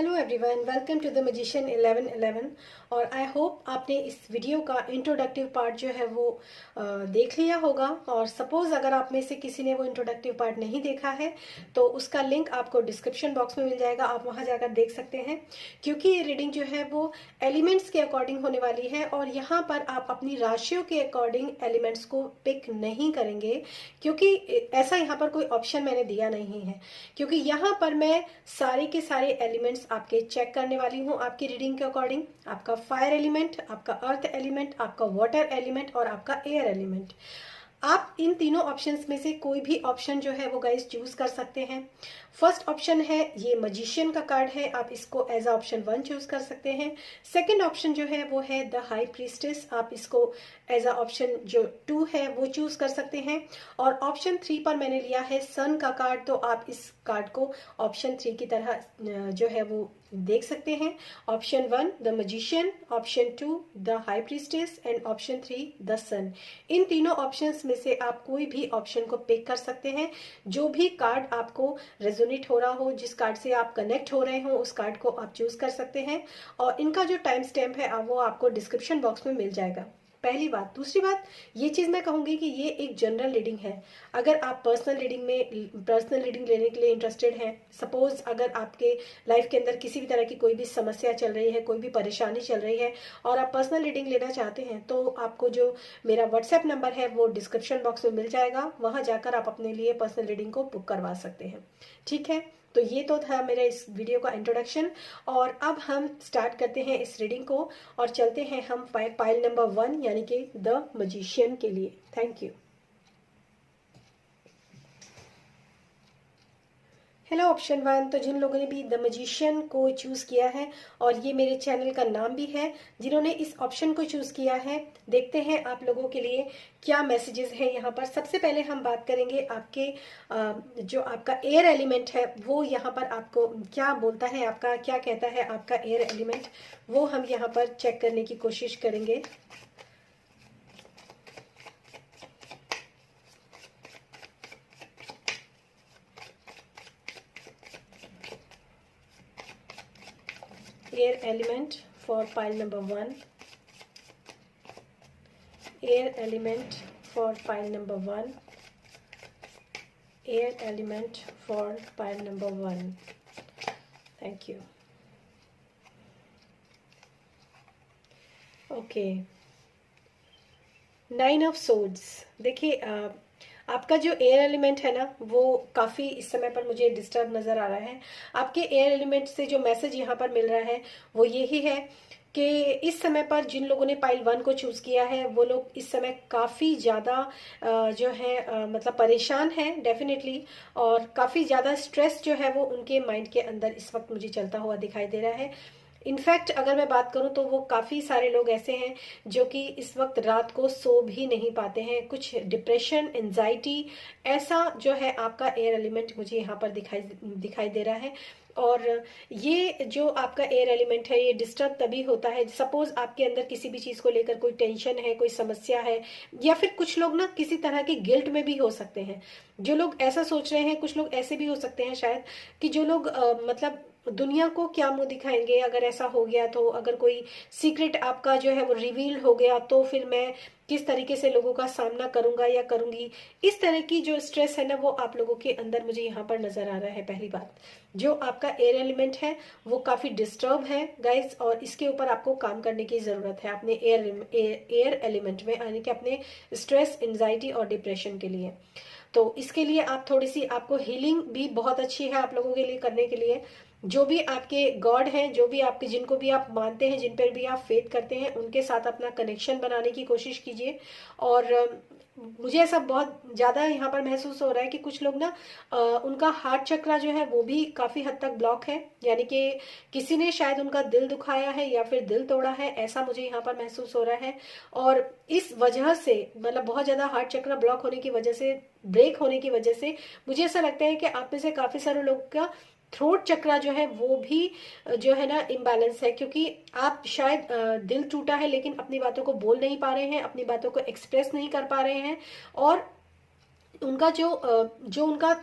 Hello everyone, welcome to the magician 1111। और I hope आपने इस वीडियो का इंट्रोडक्टिव पार्ट जो है वो देख लिया होगा। और सपोज अगर आप में से किसी ने वो इंट्रोडक्टिव पार्ट नहीं देखा है तो उसका लिंक आपको डिस्क्रिप्शन बॉक्स में मिल जाएगा, आप वहां जाकर देख सकते हैं। क्योंकि ये रीडिंग जो है वो एलिमेंट्स के अकॉर्डिंग होने वाली है और यहाँ पर आप अपनी राशियों के अकॉर्डिंग एलिमेंट्स को पिक नहीं करेंगे, क्योंकि ऐसा यहाँ पर कोई ऑप्शन मैंने दिया नहीं है। क्योंकि यहाँ पर मैं सारे के सारे एलिमेंट्स आपके चेक करने वाली हूँ आपकी रीडिंग के अकॉर्डिंग। आपका फायर एलिमेंट, आपका अर्थ एलिमेंट, आपका वाटर एलिमेंट और आपका एयर एलिमेंट। आप इन तीनों ऑप्शंस में से कोई भी ऑप्शन जो है वो गाइस चूज कर सकते हैं। फर्स्ट ऑप्शन है ये मजिशियन का कार्ड है, आप इसको एज ऑप्शन 1 चूज कर सकते हैं। सेकंड ऑप्शन जो है वो है द हाई प्रीस्टेस, आप इसको एज ऑप्शन जो 2 है वो चूज कर सकते हैं। और ऑप्शन 3 पर मैंने लिया है सन का कार्ड, तो आप इस कार्ड को ऑप्शन 3 की तरह जो है वो देख सकते हैं। Option 1 the magician, option 2 the high priestess and option 3 the sun. इन तीनों ऑप्शंस में से आप कोई भी ऑप्शन को पिक कर सकते हैं। जो भी कार्ड आपको रेजोनेट हो रहा हो, जिस कार्ड से आप कनेक्ट हो रहे हो, उस कार्ड को आप चूज कर सकते हैं। और इनका जो टाइम स्टैम्प है वो आपको डिस्क्रिप्शन बॉक्स में मिल जाएगा। पहली बात। दूसरी बात, ये चीज मैं कहूंगी कि ये एक जनरल रीडिंग है। अगर आप पर्सनल रीडिंग लेने के लिए इंटरेस्टेड हैं, सपोज अगर आपके लाइफ के अंदर किसी भी तरह की कोई भी समस्या चल रही है, कोई भी परेशानी चल रही है और आप पर्सनल रीडिंग लेना चाहते हैं, तो आपको जो मेरा व्हाट्सएप नंबर है वो डिस्क्रिप्शन बॉक्स में मिल जाएगा। वहां जाकर आप अपने लिए पर्सनल रीडिंग को बुक करवा सकते हैं। ठीक है, तो ये तो था मेरा इस वीडियो का इंट्रोडक्शन। और अब हम स्टार्ट करते हैं इस रीडिंग को और चलते हैं हम पाइल नंबर 1 यानी कि द मजिशियन के लिए। Thank you. हेलो ऑप्शन 1, तो जिन लोगों ने भी द मजिशियन को चूज किया है और ये मेरे चैनल का नाम भी है, जिन्होंने इस ऑप्शन को चूज किया है, देखते हैं आप लोगों के लिए क्या मैसेजेस हैं यहाँ पर। सबसे पहले हम बात करेंगे आपके जो आपका एयर एलिमेंट है वो यहाँ पर आपको क्या बोलता है, आपका क्या कहता है आपका एयर एलिमेंट, वो हम यहाँ पर चेक करने की कोशिश करेंगे। Air element for pile number 1. Air element for pile number 1. Air element for pile number 1. Thank you. Okay. 9 of swords. देखिए आपका जो एयर एलिमेंट है ना वो काफी इस समय पर मुझे डिस्टर्ब नजर आ रहा है। आपके एयर एलिमेंट से जो मैसेज यहाँ पर मिल रहा है वो यही है कि इस समय पर जिन लोगों ने पाइल 1 को चूज किया है वो लोग इस समय काफी ज्यादा जो है मतलब परेशान हैं डेफिनेटली, और काफी ज्यादा स्ट्रेस जो है वो उनके माइंड के अंदर इस वक्त मुझे चलता हुआ दिखाई दे रहा है। इनफैक्ट अगर मैं बात करूं तो वो काफी सारे लोग ऐसे हैं जो कि इस वक्त रात को सो भी नहीं पाते हैं। कुछ डिप्रेशन, एंजाइटी, ऐसा जो है आपका एयर एलिमेंट मुझे यहाँ पर दिखाई दे रहा है। और ये जो आपका एयर एलिमेंट है ये डिस्टर्ब तभी होता है, सपोज आपके अंदर किसी भी चीज को लेकर कोई टेंशन है, कोई समस्या है, या फिर कुछ लोग ना किसी तरह के गिल्ट में भी हो सकते हैं। जो लोग ऐसा सोच रहे हैं, कुछ लोग ऐसे भी हो सकते हैं शायद कि जो लोग मतलब दुनिया को क्या मुंह दिखाएंगे अगर ऐसा हो गया तो, अगर कोई सीक्रेट आपका जो है वो रिवील हो गया तो फिर मैं किस तरीके से लोगों का सामना करूंगा या करूंगी। इस तरह की जो स्ट्रेस है ना वो आप लोगों के अंदर मुझे यहाँ पर नजर आ रहा है। पहली बात, जो आपका एयर एलिमेंट है वो काफी डिस्टर्ब है गाइस, और इसके ऊपर आपको काम करने की जरूरत है अपने एयर एलिमेंट में, यानी कि अपने स्ट्रेस, एंजाइटी और डिप्रेशन के लिए। तो इसके लिए आप थोड़ी सी, आपको हीलिंग भी बहुत अच्छी है आप लोगों के लिए करने के लिए। जो भी आपके गॉड हैं, जो भी आपके, जिनको भी आप मानते हैं, जिन पर भी आप फेथ करते हैं, उनके साथ अपना कनेक्शन बनाने की कोशिश कीजिए। और मुझे ऐसा बहुत ज्यादा यहाँ पर महसूस हो रहा है कि कुछ लोग ना उनका हार्ट चक्रा जो है वो भी काफी हद तक ब्लॉक है, यानी कि किसी ने शायद उनका दिल दुखाया है या फिर दिल तोड़ा है, ऐसा मुझे यहाँ पर महसूस हो रहा है। और इस वजह से, मतलब बहुत ज्यादा हार्ट चक्रा ब्लॉक होने की वजह से, ब्रेक होने की वजह से, मुझे ऐसा लगता है कि आप में से काफी सारे लोगों का थ्रोट चक्रा जो है वो भी जो है ना इम्बैलेंस है, क्योंकि आप शायद दिल टूटा है लेकिन अपनी बातों को बोल नहीं पा रहे हैं, अपनी बातों को एक्सप्रेस नहीं कर पा रहे हैं। और उनका जो उनका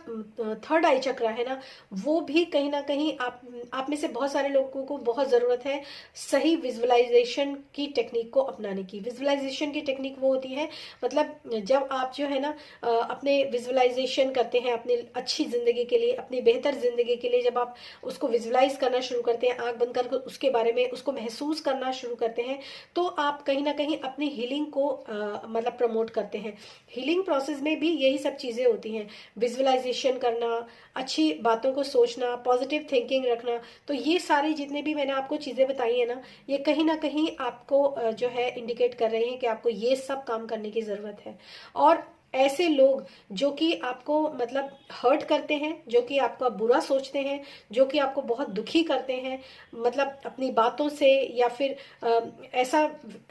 थर्ड आई चक्र है ना, वो भी कहीं ना कहीं आप में से बहुत सारे लोगों को बहुत ज़रूरत है सही विजुअलाइजेशन की टेक्निक को अपनाने की। विजुअलाइजेशन की टेक्निक वो होती है, मतलब जब आप जो है ना अपने विजुअलाइजेशन करते हैं अपनी अच्छी ज़िंदगी के लिए, अपनी बेहतर ज़िंदगी के लिए, जब आप उसको विजुअलाइज करना शुरू करते हैं, आंख बंद कर उसके बारे में उसको महसूस करना शुरू करते हैं, तो आप कहीं ना कहीं अपनी हीलिंग को मतलब प्रमोट करते हैं। हीलिंग प्रोसेस में भी यही सब चीज़ें होती हैं, विजुअलाइजेशन करना, अच्छी बातों को सोचना, पॉजिटिव थिंकिंग रखना। तो ये सारी जितने भी मैंने आपको चीज़ें बताई है ना, ये कहीं ना कहीं आपको जो है इंडिकेट कर रहे हैं कि आपको ये सब काम करने की ज़रूरत है। और ऐसे लोग जो कि आपको मतलब हर्ट करते हैं, जो कि आपका बुरा सोचते हैं, जो कि आपको बहुत दुखी करते हैं, मतलब अपनी बातों से, या फिर ऐसा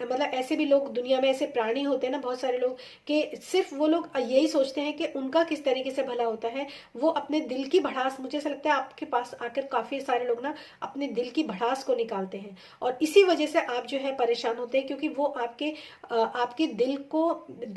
मतलब ऐसे भी लोग दुनिया में, ऐसे प्राणी होते हैं ना बहुत सारे लोग, कि सिर्फ वो लोग यही सोचते हैं कि उनका किस तरीके से भला होता है। वो अपने दिल की भड़ास, मुझे ऐसा लगता है आपके पास आकर काफी सारे लोग ना अपने दिल की भड़ास को निकालते हैं, और इसी वजह से आप जो है परेशान होते हैं, क्योंकि वो आपके दिल को,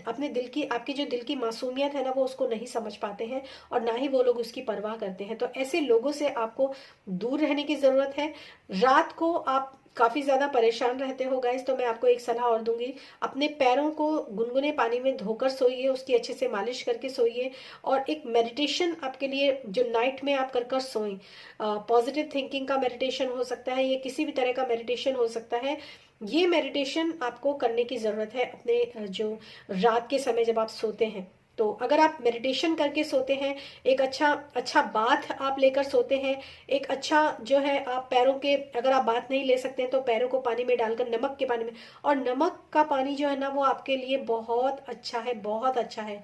अपने दिल की, आपकी जो दिल की मासूमियत है ना, वो उसको नहीं समझ पाते हैं, और ना ही वो लोग उसकी परवाह करते हैं। तो ऐसे लोगों से आपको दूर रहने की जरूरत है। रात को आप काफी ज्यादा परेशान रहते हो गाइस, तो मैं आपको एक सलाह और दूंगी, अपने पैरों को गुनगुने पानी में धोकर सोइए, उसकी अच्छे से मालिश करके सोइए, और एक मेडिटेशन आपके लिए जो नाइट में आप कर कर सोएं, पॉजिटिव थिंकिंग का मेडिटेशन हो सकता है, ये किसी भी तरह का मेडिटेशन हो सकता है। ये मेडिटेशन आपको करने की जरूरत है अपने जो रात के समय जब आप सोते हैं। तो अगर आप मेडिटेशन करके सोते हैं, एक अच्छा बाथ आप लेकर सोते हैं, एक अच्छा जो है आप पैरों के, अगर आप बाथ नहीं ले सकते हैं तो पैरों को पानी में डालकर, नमक के पानी में, और नमक का पानी जो है ना वो आपके लिए बहुत अच्छा है, बहुत अच्छा है।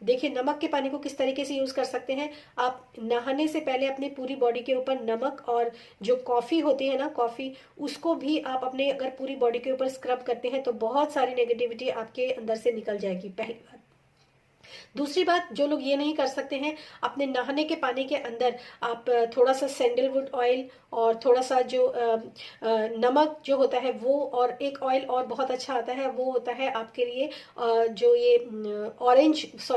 देखिए नमक के पानी को किस तरीके से यूज कर सकते हैं, आप नहाने से पहले अपनी पूरी बॉडी के ऊपर नमक, और जो कॉफी होती है ना, कॉफी, उसको भी आप अपने अगर पूरी बॉडी के ऊपर स्क्रब करते हैं तो बहुत सारी नेगेटिविटी आपके अंदर से निकल जाएगी, पहली बात। दूसरी बात, जो लोग ये नहीं कर सकते हैं, अपने नहाने के पानी के अंदर आप थोड़ा सा सैंडलवुड ऑयल और थोड़ा सा जो नमक जो होता है वो, और एक ऑयल और बहुत अच्छा आता है, वो होता है आपके लिए जो ये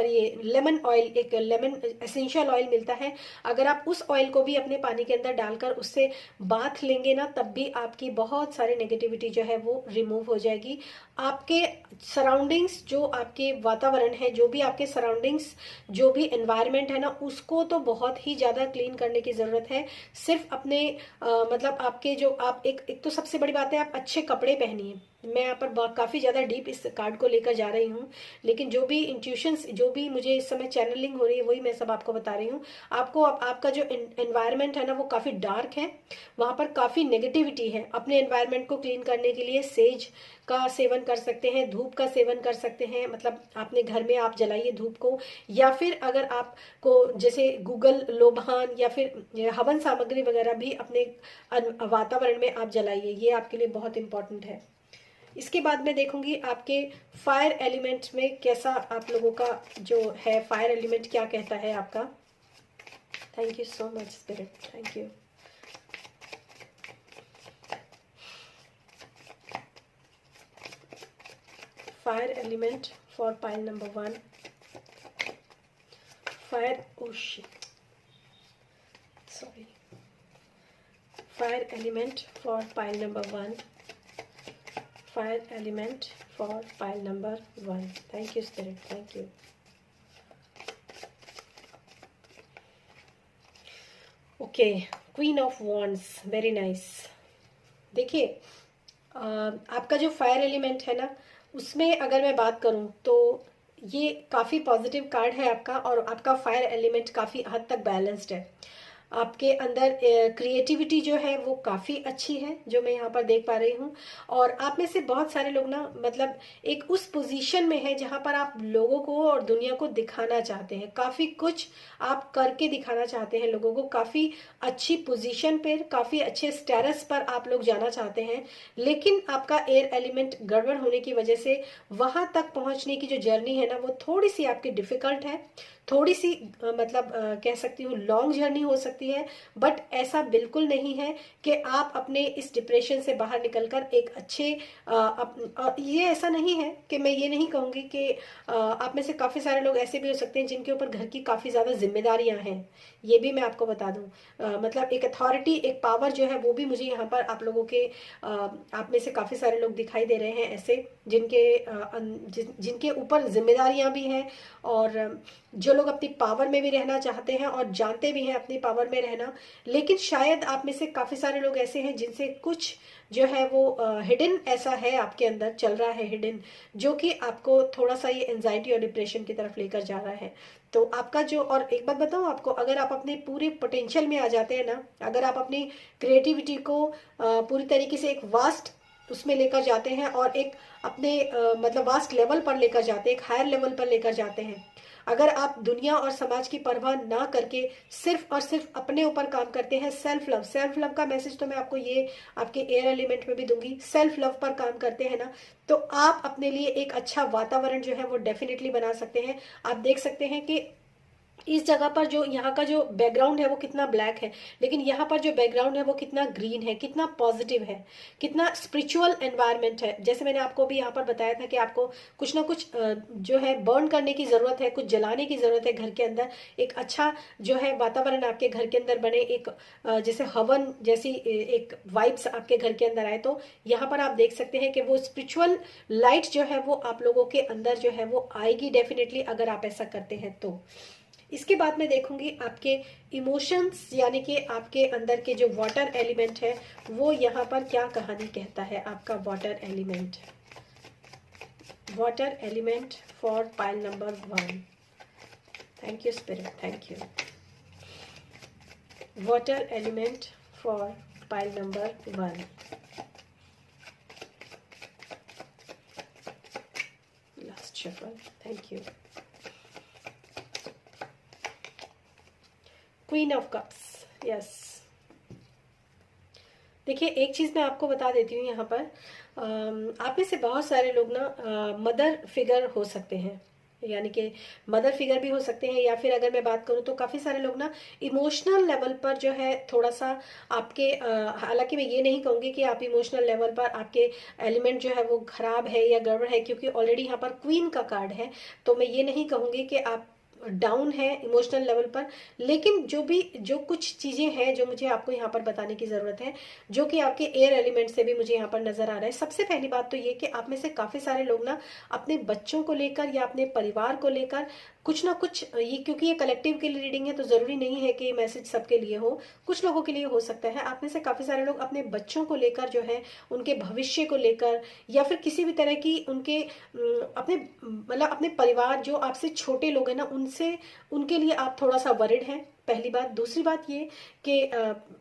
ये लेमन ऑयल, एक लेमन एसेंशियल ऑयल मिलता है। अगर आप उस ऑयल को भी अपने पानी के अंदर डालकर उससे बाथ लेंगे ना, तब भी आपकी बहुत सारी नेगेटिविटी जो है वो रिमूव हो जाएगी। आपके सराउंडिंग्स, जो आपके वातावरण है, जो भी आपके सराउंडिंग्स, जो भी एनवायरनमेंट है ना, उसको तो बहुत ही ज्यादा क्लीन करने की जरूरत है। सिर्फ अपने मतलब आपके जो आप एक तो सबसे बड़ी बात है, आप अच्छे कपड़े पहनिए। मैं यहाँ पर काफी ज्यादा डीप इस कार्ड को लेकर जा रही हूँ, लेकिन जो भी इंट्यूशंस, जो भी मुझे इस समय चैनलिंग हो रही है, वही मैं सब आपको बता रही हूँ। आपको आपका जो एनवायरनमेंट है ना वो काफी डार्क है, वहां पर काफी नेगेटिविटी है। अपने एनवायरनमेंट को क्लीन करने के लिए सेज का सेवन कर सकते हैं, धूप का सेवन कर सकते हैं, मतलब अपने घर में आप जलाइए धूप को, या फिर अगर आपको जैसे गूगल लोबान या फिर हवन सामग्री वगैरह भी अपने वातावरण में आप जलाइए, ये आपके लिए बहुत इंपॉर्टेंट है। इसके बाद मैं देखूंगी आपके फायर एलिमेंट में कैसा आप लोगों का जो है फायर एलिमेंट क्या कहता है आपका। Thank you so much spirit, thank you. Fire element for pile number 1, fire, oh shit, sorry, fire element for pile number 1, fire element for pile number 1. Thank you spirit, thank you. Okay, Queen of Wands, very nice. देखिए आपका जो fire element है ना, उसमें अगर मैं बात करूं तो ये काफ़ी पॉजिटिव कार्ड है आपका, और आपका फायर एलिमेंट काफ़ी हद तक बैलेंस्ड है। आपके अंदर क्रिएटिविटी जो है वो काफ़ी अच्छी है, जो मैं यहाँ पर देख पा रही हूँ। और आप में से बहुत सारे लोग ना मतलब एक उस पोजीशन में है जहाँ पर आप लोगों को और दुनिया को दिखाना चाहते हैं, काफ़ी कुछ आप करके दिखाना चाहते हैं लोगों को, काफ़ी अच्छी पोजीशन पर, काफ़ी अच्छे स्टेटस पर आप लोग जाना चाहते हैं। लेकिन आपका एयर एलिमेंट गड़बड़ होने की वजह से वहाँ तक पहुँचने की जो जर्नी है ना वो थोड़ी सी आपकी डिफिकल्ट है, थोड़ी सी मतलब कह सकती हूँ लॉन्ग जर्नी हो सकती सकती है, बट ऐसा बिल्कुल नहीं है कि आप अपने इस डिप्रेशन से बाहर निकलकर एक अच्छे ये ऐसा नहीं है कि मैं ये नहीं कहूंगी कि आप में से काफी सारे लोग ऐसे भी हो सकते हैं जिनके ऊपर घर की काफी ज्यादा जिम्मेदारियां हैं। ये भी मैं आपको बता दूं, मतलब एक अथॉरिटी, एक पावर जो है वो भी मुझे यहाँ पर आप लोगों के आप में से काफी सारे लोग दिखाई दे रहे हैं ऐसे जिनके ऊपर जिम्मेदारियां भी हैं, और जो लोग अपनी पावर में भी रहना चाहते हैं और जानते भी हैं अपनी पावर में रहना। लेकिन शायद आप में से काफी सारे लोग ऐसे हैं जिनसे कुछ जो है वो हिडन ऐसा है आपके अंदर चल रहा है, हिडन, जो कि आपको थोड़ा सा ये एंजाइटी और डिप्रेशन की तरफ लेकर जा रहा है। तो आपका जो, और एक बात बताऊं आपको, अगर आप अपने पूरे पोटेंशियल में आ जाते हैं ना, अगर आप अपनी क्रिएटिविटी को पूरी तरीके से एक वास्ट उसमें लेकर जाते हैं और एक अपने मतलब वास्ट लेवल पर लेकर जाते हैं, एक हायर लेवल पर लेकर जाते हैं, अगर आप दुनिया और समाज की परवाह ना करके सिर्फ और सिर्फ अपने ऊपर काम करते हैं, सेल्फ लव का मैसेज तो मैं आपको ये आपके एयर एलिमेंट में भी दूंगी, सेल्फ लव पर काम करते हैं ना, तो आप अपने लिए एक अच्छा वातावरण जो है वो डेफिनेटली बना सकते हैं। आप देख सकते हैं कि इस जगह पर जो यहाँ का जो बैकग्राउंड है वो कितना ब्लैक है, लेकिन यहाँ पर जो बैकग्राउंड है वो कितना ग्रीन है, कितना पॉजिटिव है, कितना स्पिरिचुअल एनवायरनमेंट है। जैसे मैंने आपको भी यहाँ पर बताया था कि आपको कुछ ना कुछ जो है बर्न करने की जरूरत है, कुछ जलाने की जरूरत है घर के अंदर, एक अच्छा जो है वातावरण आपके घर के अंदर बने, एक जैसे हवन जैसी एक वाइब्स आपके घर के अंदर आए। तो यहाँ पर आप देख सकते हैं कि वो स्पिरिचुअल लाइट जो है वो आप लोगों के अंदर जो है वो आएगी डेफिनेटली, अगर आप ऐसा करते हैं तो। इसके बाद मैं देखूंगी आपके इमोशंस, यानी कि आपके अंदर के जो वाटर एलिमेंट है वो यहाँ पर क्या कहानी कहता है। आपका water element for pile number 1। Thank you spirit, thank you. Water element for pile number 1। Last shuffle, thank you. Queen of cups, yes. देखिए एक चीज मैं आपको बता देती हूँ यहाँ पर, आप में से बहुत सारे लोग ना मदर फिगर हो सकते हैं, यानी कि मदर फिगर भी हो सकते हैं, या फिर अगर मैं बात करूं तो काफी सारे लोग ना इमोशनल लेवल पर जो है थोड़ा सा आपके, हालांकि मैं ये नहीं कहूंगी कि आप इमोशनल लेवल पर आपके एलिमेंट जो है वो खराब है या गड़बड़ है, क्योंकि ऑलरेडी यहाँ पर क्वीन का कार्ड है, तो मैं ये नहीं कहूंगी कि आप डाउन है इमोशनल लेवल पर। लेकिन जो कुछ चीजें हैं जो मुझे आपको यहाँ पर बताने की जरूरत है, जो कि आपके एयर एलिमेंट से भी मुझे यहाँ पर नजर आ रहा है। सबसे पहली बात तो ये कि आप में से काफी सारे लोग ना अपने बच्चों को लेकर या अपने परिवार को लेकर कुछ ना कुछ, ये क्योंकि ये कलेक्टिव के लिए रीडिंग है तो जरूरी नहीं है कि ये मैसेज सबके लिए हो, कुछ लोगों के लिए हो सकता है। आप में से काफी सारे लोग अपने बच्चों को लेकर जो है, उनके भविष्य को लेकर, या फिर किसी भी तरह की उनके अपने मतलब अपने परिवार जो आपसे छोटे लोग हैं ना, उनसे उनके लिए आप थोड़ा सा वरिड हैं, पहली बात। दूसरी बात ये कि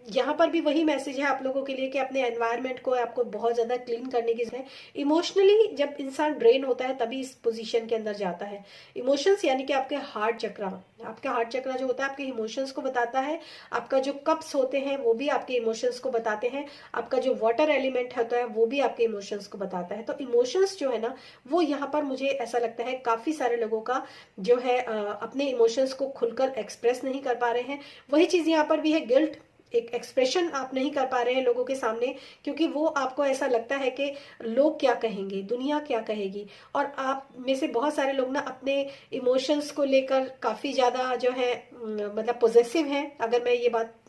यहाँ पर भी वही मैसेज है आप लोगों के लिए कि अपने एनवायरनमेंट को आपको बहुत ज्यादा क्लीन करने की जरूरत है। इमोशनली जब इंसान ड्रेन होता है तभी इस पोजीशन के अंदर जाता है। इमोशंस यानी कि आपके हार्ट चक्रा, आपका हार्ट चक्रा जो होता है आपके इमोशंस को बताता है। आपका जो कप्स होते हैं वो भी आपके इमोशंस को बताते हैं। आपका जो वाटर एलिमेंट होता है वो भी आपके इमोशंस को बताता है। तो इमोशंस जो है ना वो यहाँ पर मुझे ऐसा लगता है काफी सारे लोगों का जो है अपने इमोशंस को खुलकर एक्सप्रेस नहीं कर पा रहे हैं। वही चीज यहाँ पर भी है, गिल्ट, एक एक्सप्रेशन आप नहीं कर पा रहे हैं लोगों के सामने, क्योंकि वो आपको ऐसा लगता है कि लोग क्या कहेंगे, दुनिया क्या कहेगी। और आप में से बहुत सारे लोग ना अपने इमोशंस को लेकर काफी ज्यादा जो है मतलब पॉजिटिव हैं, अगर मैं ये बात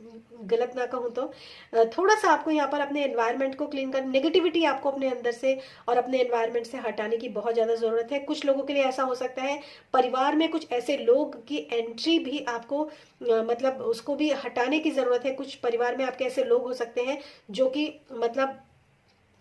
गलत ना कहूं तो। थोड़ा सा आपको यहाँ पर अपने एनवायरनमेंट को क्लीन कर, नेगेटिविटी आपको अपने अंदर से और अपने एनवायरनमेंट से हटाने की बहुत ज्यादा जरूरत है। कुछ लोगों के लिए ऐसा हो सकता है परिवार में कुछ ऐसे लोग की एंट्री भी आपको मतलब उसको भी हटाने की जरूरत है। कुछ परिवार में आपके ऐसे लोग हो सकते हैं जो कि मतलब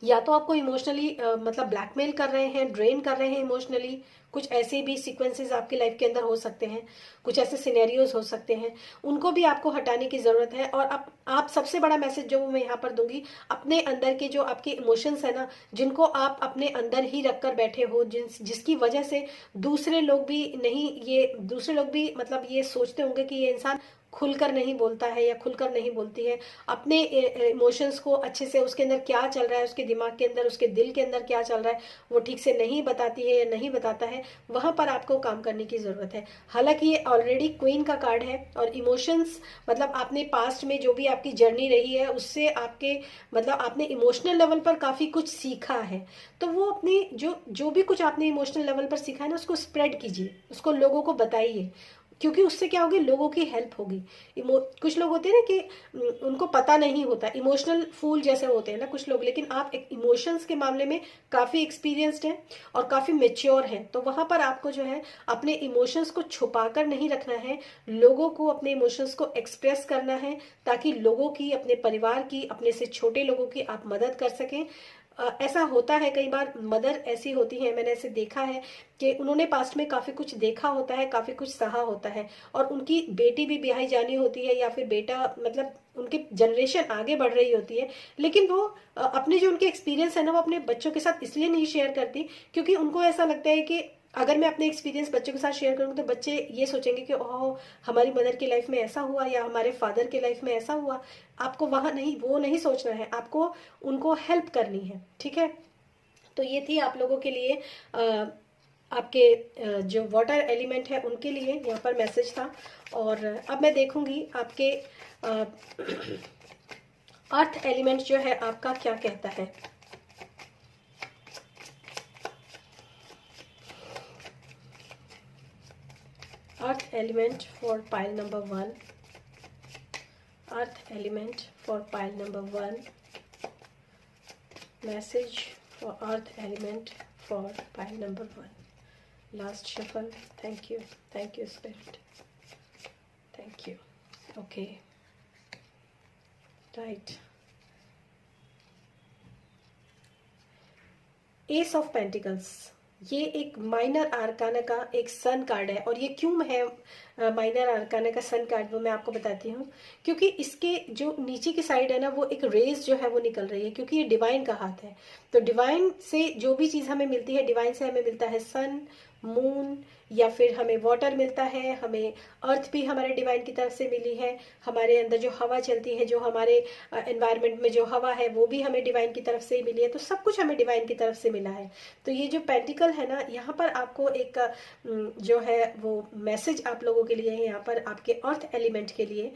या तो आपको इमोशनली मतलब ब्लैकमेल कर रहे हैं, ड्रेन कर रहे हैं इमोशनली। कुछ ऐसे भी सीक्वेंसेस आपकी लाइफ के अंदर हो सकते हैं, कुछ ऐसे सिनेरियोज हो सकते हैं, उनको भी आपको हटाने की जरूरत है। और आप सबसे बड़ा मैसेज जो मैं यहाँ पर दूंगी, अपने अंदर के जो आपके इमोशंस है ना, जिनको आप अपने अंदर ही रख कर बैठे हो, जिसकी वजह से दूसरे लोग भी मतलब ये सोचते होंगे कि ये इंसान खुलकर नहीं बोलता है या खुलकर नहीं बोलती है, अपने इमोशंस को अच्छे से, उसके अंदर क्या चल रहा है, उसके दिमाग के अंदर, उसके दिल के अंदर क्या चल रहा है, वो ठीक से नहीं बताती है या नहीं बताता है, वहां पर आपको काम करने की जरूरत है। हालांकि ये ऑलरेडी क्वीन का कार्ड है और इमोशंस मतलब आपने पास्ट में जो भी आपकी जर्नी रही है उससे आपके मतलब आपने इमोशनल लेवल पर काफी कुछ सीखा है। तो वो अपने जो जो भी कुछ आपने इमोशनल लेवल पर सीखा है ना, उसको स्प्रेड कीजिए, उसको लोगों को बताइए, क्योंकि उससे क्या होगी, लोगों की हेल्प होगी। कुछ लोग होते हैं ना कि उनको पता नहीं होता, इमोशनल फूल जैसे होते हैं ना कुछ लोग, लेकिन आप एक इमोशंस के मामले में काफी एक्सपीरियंस्ड हैं और काफी मेच्योर हैं, तो वहां पर आपको जो है अपने इमोशंस को छुपा कर नहीं रखना है, लोगों को अपने इमोशंस को एक्सप्रेस करना है, ताकि लोगों की, अपने परिवार की, अपने से छोटे लोगों की आप मदद कर सकें। ऐसा होता है कई बार, मदर ऐसी होती है, मैंने ऐसे देखा है कि उन्होंने पास्ट में काफी कुछ देखा होता है, काफी कुछ सहा होता है, और उनकी बेटी भी ब्याही जानी होती है या फिर बेटा, मतलब उनकी जनरेशन आगे बढ़ रही होती है, लेकिन वो अपने जो उनके एक्सपीरियंस है ना, वो अपने बच्चों के साथ इसलिए नहीं शेयर करती क्योंकि उनको ऐसा लगता है कि अगर मैं अपने एक्सपीरियंस बच्चों के साथ शेयर करूंगी तो बच्चे ये सोचेंगे कि ओह, हमारी मदर की लाइफ में ऐसा हुआ या हमारे फादर के लाइफ में ऐसा हुआ। आपको वहां नहीं, वो नहीं सोचना है, आपको उनको हेल्प करनी है, ठीक है। तो ये थी आप लोगों के लिए आपके जो वाटर एलिमेंट है उनके लिए यहाँ पर मैसेज था। और अब मैं देखूंगी आपके अर्थ एलिमेंट जो है आपका क्या कहता है। Earth element for pile number 1. Earth element for pile number 1. Message for earth element for pile number 1. Last shuffle. Thank you. Thank you, Spirit. Thank you. Okay. Right. Ace of Pentacles. ये एक minor आर्काना का एक sun card है, और ये क्यों है minor आर्काना का सन कार्ड वो मैं आपको बताती हूँ। क्योंकि इसके जो नीचे की साइड है ना, वो एक रेज जो है वो निकल रही है, क्योंकि ये डिवाइन का हाथ है। तो डिवाइन से जो भी चीज हमें मिलती है, डिवाइन से हमें मिलता है सन, मून, या फिर हमें वाटर मिलता है, हमें अर्थ भी हमारे डिवाइन की तरफ से मिली है, हमारे अंदर जो हवा चलती है, जो हमारे एनवायरनमेंट में जो हवा है वो भी हमें डिवाइन की तरफ से ही मिली है। तो सब कुछ हमें डिवाइन की तरफ से मिला है। तो ये जो पेंटिकल है ना, यहाँ पर आपको एक जो है वो मैसेज आप लोगों के लिए है, यहाँ पर आपके अर्थ एलिमेंट के लिए,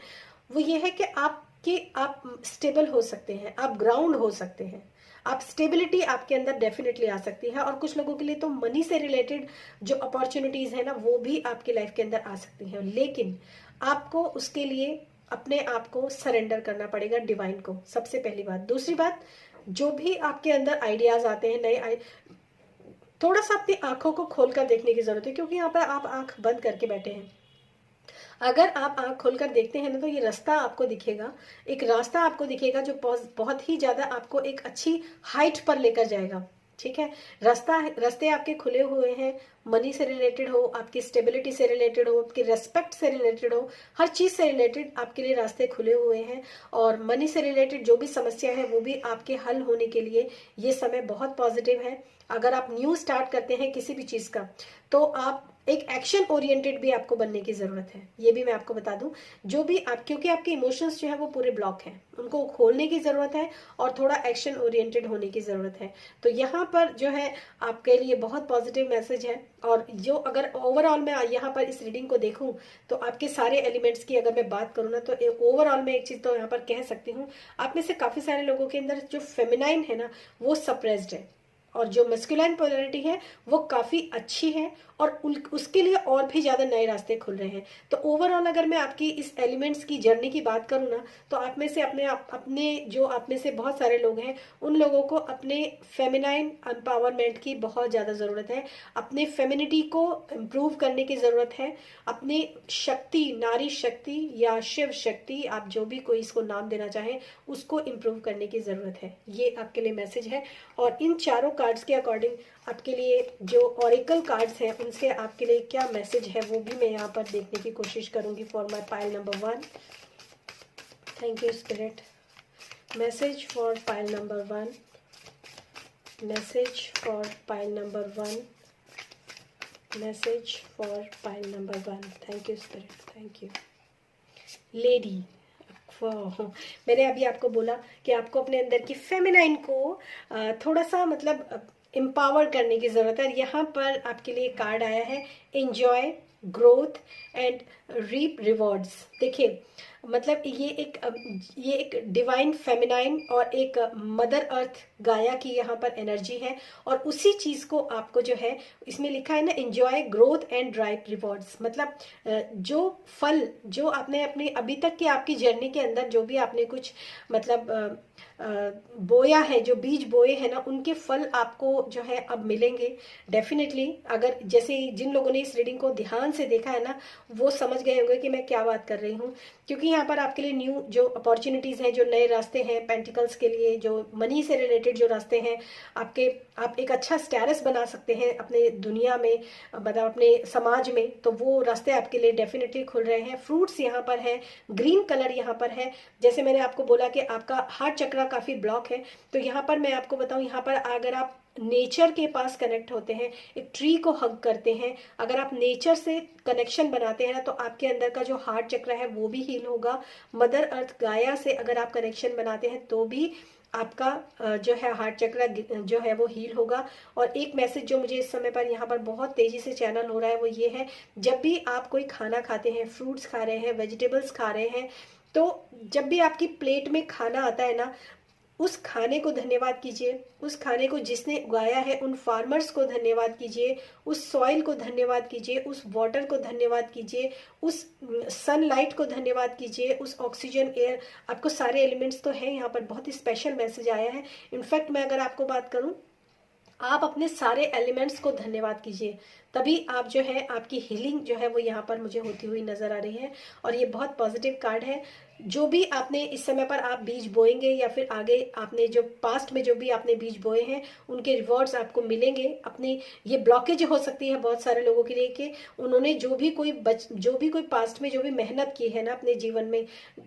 वो ये है कि आप स्टेबल हो सकते हैं, आप ग्राउंड हो सकते हैं, आप स्टेबिलिटी आपके अंदर डेफिनेटली आ सकती है। और कुछ लोगों के लिए तो मनी से रिलेटेड जो अपॉर्चुनिटीज है ना, वो भी आपकी लाइफ के अंदर आ सकती हैं, लेकिन आपको उसके लिए अपने आप को सरेंडर करना पड़ेगा डिवाइन को, सबसे पहली बात। दूसरी बात, जो भी आपके अंदर आइडियाज आते हैं, नए थोड़ा सा अपनी आंखों को खोलकर देखने की जरूरत है, क्योंकि यहाँ पर आप आंख बंद करके बैठे हैं। अगर आप आंख खोलकर देखते हैं ना, तो ये रास्ता आपको दिखेगा, एक रास्ता आपको दिखेगा जो बहुत ही ज्यादा आपको एक अच्छी हाइट पर लेकर जाएगा, ठीक है। रास्ते आपके खुले हुए हैं, मनी से रिलेटेड हो, आपकी स्टेबिलिटी से रिलेटेड हो, आपकी रेस्पेक्ट से रिलेटेड हो, हर चीज से रिलेटेड आपके लिए रास्ते खुले हुए हैं। और मनी से रिलेटेड जो भी समस्या है वो भी आपके हल होने के लिए ये समय बहुत पॉजिटिव है। अगर आप न्यू स्टार्ट करते हैं किसी भी चीज का, तो आप एक एक्शन ओरिएंटेड भी आपको बनने की जरूरत है, ये भी मैं आपको बता दूं। जो भी आप, क्योंकि आपके इमोशंस जो है वो पूरे ब्लॉक हैं, उनको खोलने की जरूरत है और थोड़ा एक्शन ओरिएंटेड होने की जरूरत है। तो यहाँ पर जो है आपके लिए बहुत पॉजिटिव मैसेज है। और जो अगर ओवरऑल मैं यहाँ पर इस रीडिंग को देखूं, तो आपके सारे एलिमेंट्स की अगर मैं बात करूँ ना, तो ओवरऑल मैं एक चीज तो यहाँ पर कह सकती हूँ, आप में से काफी सारे लोगों के अंदर जो फेमिनाइन है ना, वो सप्रेस्ड है, और जो मस्कुलाइन पोलैरिटी है वो काफी अच्छी है, और उसके लिए और भी ज्यादा नए रास्ते खुल रहे हैं। तो ओवरऑल अगर मैं आपकी इस एलिमेंट्स की जर्नी की बात करूँ ना, तो आप में से अपने जो आप में से बहुत सारे लोग हैं, उन लोगों को अपने फेमिनाइन एम्पावरमेंट की बहुत ज्यादा जरूरत है, अपने फेमिनिटी को इम्प्रूव करने की जरूरत है, अपनी शक्ति, नारी शक्ति या शिव शक्ति, आप जो भी कोई इसको नाम देना चाहें, उसको इम्प्रूव करने की जरूरत है। ये आपके लिए मैसेज है। और इन चारों कार्ड्स के अकॉर्डिंग आपके लिए जो ऑरिकल कार्ड्स हैं, उनसे आपके लिए क्या मैसेज है वो भी मैं यहाँ पर देखने की कोशिश करूंगी for my pile number 1। Thank you spirit. Message for pile number 1, message for pile number 1, message for pile number 1। Thank you spirit, thank you. Lady. मैंने अभी आपको बोला कि आपको अपने अंदर की फेमिनाइन को थोड़ा सा मतलब एम्पावर करने की ज़रूरत है। यहाँ पर आपके लिए कार्ड आया है enjoy growth and reap rewards. देखिए मतलब ये एक डिवाइन फेमिनाइन और एक मदर अर्थ गाया की यहाँ पर एनर्जी है, और उसी चीज़ को आपको जो है इसमें लिखा है ना, enjoy growth and ripe rewards. मतलब जो फल जो आपने अपने अभी तक की आपकी जर्नी के अंदर जो भी आपने कुछ मतलब बोया है, जो बीज बोए हैं ना, उनके फल आपको जो है अब मिलेंगे डेफिनेटली। अगर जैसे जिन लोगों ने इस रीडिंग को ध्यान से देखा है ना, वो समझ गए होंगे कि मैं क्या बात कर रही हूँ, क्योंकि यहाँ पर आपके लिए न्यू जो अपॉर्चुनिटीज़ हैं, जो नए रास्ते हैं पेंटिकल्स के लिए, जो मनी से रिलेटेड जो रास्ते हैं आपके, आप एक अच्छा स्टेटस बना सकते हैं अपने दुनिया में, मतलब अपने समाज में, तो वो रास्ते आपके लिए डेफिनेटली खुल रहे हैं। फ्रूट्स यहाँ पर है, ग्रीन कलर यहाँ पर है। जैसे मैंने आपको बोला कि आपका हार्ट चक्र काफ़ी ब्लॉक है, तो यहाँ पर मैं आपको बताऊँ, यहाँ पर अगर आप नेचर के पास कनेक्ट होते हैं, एक ट्री को हग करते हैं, अगर आप नेचर से कनेक्शन बनाते हैं ना, तो आपके अंदर का जो हार्ट चक्र है वो भी हील होगा। मदर अर्थ गाया से अगर आप कनेक्शन बनाते हैं तो भी आपका जो है हार्ट चक्र जो है वो हील होगा। और एक मैसेज जो मुझे इस समय पर यहाँ पर बहुत तेजी से चैनल हो रहा है वो ये है, जब भी आप कोई खाना खाते हैं, फ्रूट्स खा रहे हैं, वेजिटेबल्स खा रहे हैं, तो जब भी आपकी प्लेट में खाना आता है ना, उस खाने को धन्यवाद कीजिए, उस खाने को जिसने उगाया है उन फार्मर्स को धन्यवाद कीजिए, उस सॉइल को धन्यवाद कीजिए, उस वाटर को धन्यवाद कीजिए, उस सनलाइट को धन्यवाद कीजिए, उस ऑक्सीजन एयर, आपको सारे एलिमेंट्स तो हैं यहाँ पर। बहुत ही स्पेशल मैसेज आया है। इनफैक्ट मैं अगर आपको बात करूँ, आप अपने सारे एलिमेंट्स को धन्यवाद कीजिए, तभी आप जो है आपकी हीलिंग जो है वो यहाँ पर मुझे होती हुई नजर आ रही है। और ये बहुत पॉजिटिव कार्ड है। जो भी आपने इस समय पर आप बीज बोएंगे, या फिर आगे आपने जो पास्ट में जो भी आपने बीज बोए हैं, उनके रिवॉर्ड्स आपको मिलेंगे। अपनी ये ब्लॉकेज हो सकती है बहुत सारे लोगों के लिए कि उन्होंने जो भी कोई पास्ट में जो भी मेहनत की है ना अपने जीवन में,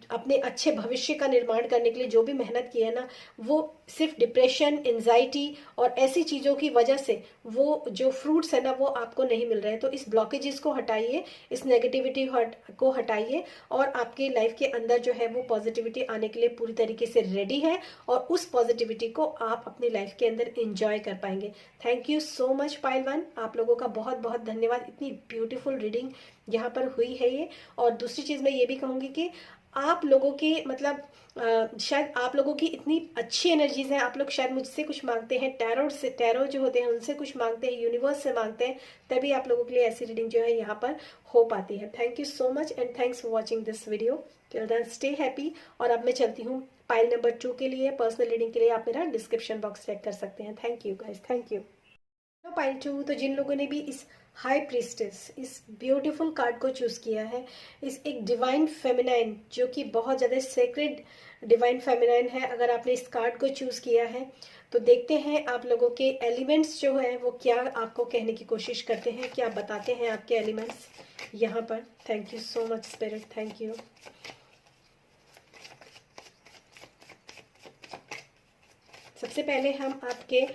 अपने अच्छे भविष्य का निर्माण करने के लिए जो भी मेहनत की है ना, वो सिर्फ डिप्रेशन, एंजाइटी और ऐसी चीज़ों की वजह से वो जो फ्रूट्स है ना वो आपको नहीं मिल रहे हैं। तो इस ब्लॉकेजेस को हटाइए, इस नेगेटिविटी को हटाइए, और आपके लाइफ के अंदर जो है वो पॉजिटिविटी आने के लिए पूरी तरीके से रेडी है, और उस पॉजिटिविटी को आप अपनी लाइफ के अंदर एंजॉय कर पाएंगे। Thank you so much pile one, आप लोगों का बहुत बहुत धन्यवाद। इतनी ब्यूटीफुल रीडिंग यहाँ पर हुई है ये। और दूसरी चीज़ मैं ये भी कहूँगी कि आप लोगों के मतलब शायद आप लोगों की इतनी अच्छी एनर्जीज हैं, आप लोग शायद मुझसे कुछ मांगते हैं, टैरो जो होते हैं उनसे कुछ मांगते हैं, यूनिवर्स से मांगते हैं, तभी आप लोगों के लिए ऐसी रीडिंग जो है यहाँ पर हो पाती है। Thank you so much and thanks for watching this video. Till then stay happy. और अब मैं चलती हूँ पाइल नंबर 2 के लिए, पर्सनल रीडिंग के लिए आप मेरा डिस्क्रिप्शन बॉक्स चेक कर सकते हैं। Thank you guys, thank you. Pile 2, तो जिन लोगों ने भी इस हाई प्रीस्टेस, इस ब्यूटीफुल कार्ड को चूज किया है, इस एक डिवाइन फेमिनाइन जो कि बहुत ज़्यादा सेक्रेड डिवाइन फेमिनाइन है, अगर आपने इस कार्ड को चूज किया है तो देखते हैं आप लोगों के एलिमेंट्स जो है वो क्या आपको कहने की कोशिश करते हैं, क्या बताते हैं आपके एलिमेंट्स यहाँ पर। Thank you so much spirit, thank you. सबसे पहले हम आपके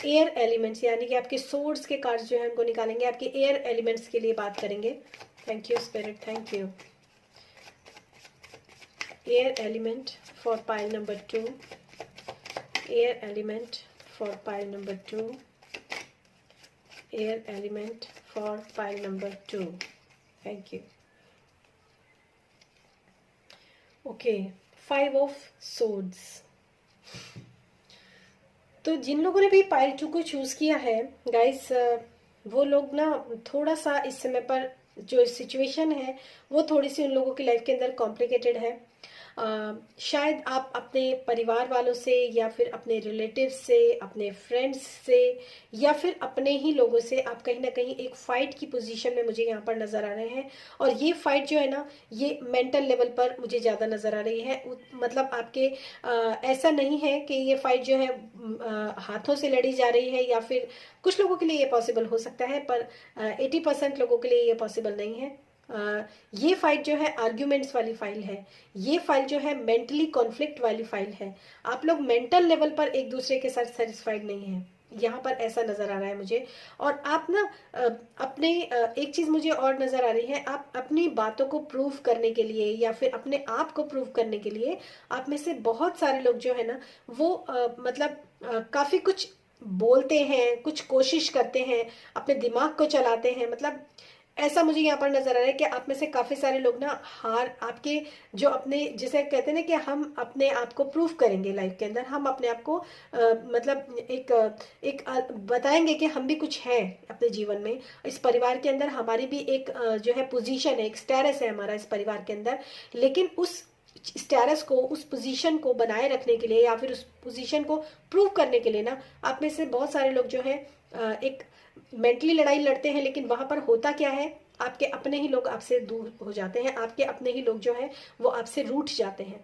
एयर एलिमेंट्स यानी कि आपके सोर्स के कार्ड्स जो है उनको निकालेंगे, आपके एयर एलिमेंट्स के लिए बात करेंगे। Thank you spirit, thank you. Air element for pile number 2, air element for pile number 2, air element for pile number 2। Thank you. Okay, 5 of swords. तो जिन लोगों ने भी पाइल 2 को चूज किया है गाइस, वो लोग ना थोड़ा सा इस समय पर जो सिचुएशन है वो थोड़ी सी उन लोगों की लाइफ के अंदर कॉम्प्लिकेटेड है। शायद आप अपने परिवार वालों से या फिर अपने रिलेटिव्स से, अपने फ्रेंड्स से या फिर अपने ही लोगों से आप कहीं ना कहीं एक फाइट की पोजीशन में मुझे यहाँ पर नजर आ रहे हैं। और ये फाइट जो है ना ये मेंटल लेवल पर मुझे ज़्यादा नजर आ रही है। मतलब आपके ऐसा नहीं है कि ये फाइट जो है हाथों से लड़ी जा रही है, या फिर कुछ लोगों के लिए ये पॉसिबल हो सकता है, पर 80% लोगों के लिए ये पॉसिबल नहीं है। ये फाइट जो है आर्ग्यूमेंट्स वाली फाइल है, ये फाइल जो है मेंटली कॉन्फ्लिक्ट वाली फाइल है। आप लोग मेंटल लेवल पर एक दूसरे के साथ सेटिस्फाइड नहीं है। यहाँ पर ऐसा नजर आ रहा है मुझे। और आप ना अपने एक चीज मुझे और नजर आ रही है, आप अपनी बातों को प्रूव करने के लिए या फिर अपने आप को प्रूव करने के लिए आप में से बहुत सारे लोग जो है ना वो मतलब काफी कुछ बोलते हैं, कुछ कोशिश करते हैं, अपने दिमाग को चलाते हैं। मतलब ऐसा मुझे यहाँ पर नजर आ रहा है कि आप में से काफी सारे लोग ना हार आपके जो अपने जिसे कहते हैं ना कि हम अपने आप को प्रूव करेंगे लाइफ के अंदर, हम अपने आप को मतलब बताएंगे कि हम भी कुछ है अपने जीवन में। इस परिवार के अंदर हमारी भी एक जो है पोजीशन है, एक स्टेटस है हमारा इस परिवार के अंदर। लेकिन उस स्टेटस को, उस पोजीशन को बनाए रखने के लिए या फिर उस पोजीशन को प्रूव करने के लिए ना आप में से बहुत सारे लोग जो है एक मेंटली लड़ाई लड़ते हैं। लेकिन वहां पर होता क्या है, आपके अपने ही लोग आपसे दूर हो जाते हैं, आपके अपने ही लोग जो है वो आपसे रूठ जाते हैं।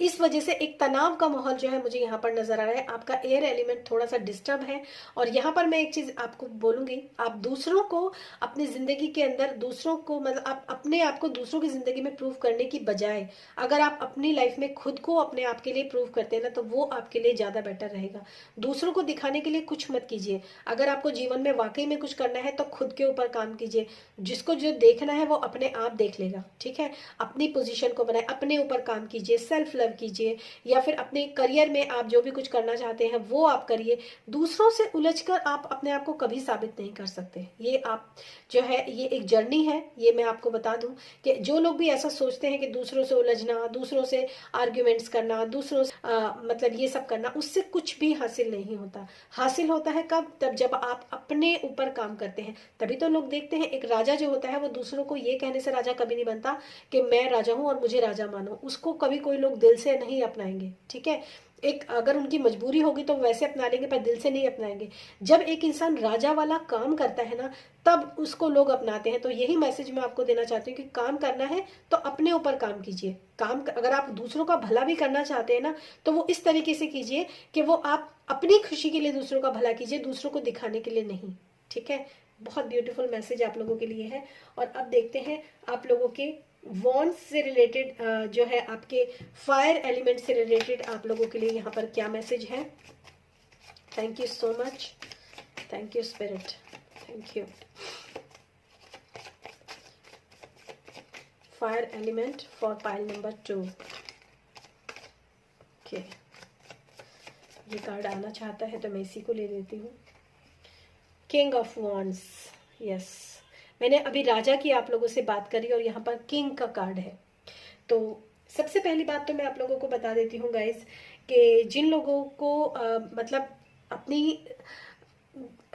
इस वजह से एक तनाव का माहौल जो है मुझे यहाँ पर नजर आ रहा है। आपका एयर एलिमेंट थोड़ा सा डिस्टर्ब है। और यहाँ पर मैं एक चीज आपको बोलूंगी, आप दूसरों को अपनी जिंदगी के अंदर, दूसरों को मतलब आप अपने आप को दूसरों की जिंदगी में प्रूव करने की बजाय अगर आप अपनी लाइफ में खुद को अपने आप के लिए प्रूव करते हैं ना तो वो आपके लिए ज्यादा बेटर रहेगा। दूसरों को दिखाने के लिए कुछ मत कीजिए। अगर आपको जीवन में वाकई में कुछ करना है तो खुद के ऊपर काम कीजिए। जिसको जो देखना है वो अपने आप देख लेगा, ठीक है। अपनी पोजीशन को बनाए, अपने ऊपर काम कीजिए, सेल्फ लव कीजिए, या फिर अपने करियर में आप जो भी कुछ करना चाहते हैं वो आप करिए। दूसरों से उलझकर आप अपने आप को कभी साबित नहीं कर सकते। ये आप जो है ये एक जर्नी है। ये मैं आपको बता दूं कि जो लोग भी ऐसा सोचते हैं कि दूसरों से उलझना, दूसरों से आर्ग्यूमेंट्स करना, दूसरों से मतलब ये सब करना, उससे कुछ भी हासिल नहीं होता। हासिल होता है कब? तब जब आप अपने ऊपर काम करते हैं। तभी तो लोग देखते हैं, एक राजा जो होता है वो दूसरों को ये कहने से राजा कभी नहीं बनता कि मैं राजा हूं और मुझे राजा मानो। उसको कभी कोई लोग दिल से नहीं अपनाएंगे, ठीक है। एक अगर उनकी मजबूरी होगी तो वैसे अपना लेंगे, पर दिल से नहीं अपनाएंगे। जब एक इंसान राजा वाला काम करता है ना तब उसको लोग अपनाते हैं। तो यही मैसेज मैं आपको देना चाहती हूँ कि काम करना है तो अपने ऊपर काम कीजिए। काम अगर आप दूसरों का भला भी करना चाहते हैं ना तो वो इस तरीके से कीजिए कि वो आप अपनी खुशी के लिए दूसरों का भला कीजिए, दूसरों को दिखाने के लिए नहीं, ठीक है। बहुत ब्यूटीफुल मैसेज आप लोगों के लिए है। और अब देखते हैं आप लोगों के वॉन्ड्स से रिलेटेड जो है, आपके फायर एलिमेंट से रिलेटेड आप लोगों के लिए यहाँ पर क्या मैसेज है। Thank you so much, thank you spirit, thank you. Fire element for pile number 2। Okay, ये कार्ड आना चाहता है तो मैं इसी को ले लेती हूँ। King of wands, yes. मैंने अभी राजा की आप लोगों से बात करी और यहाँ पर किंग का कार्ड है। तो सबसे पहली बात तो मैं आप लोगों को बता देती हूँ गाइज कि जिन लोगों को मतलब अपनी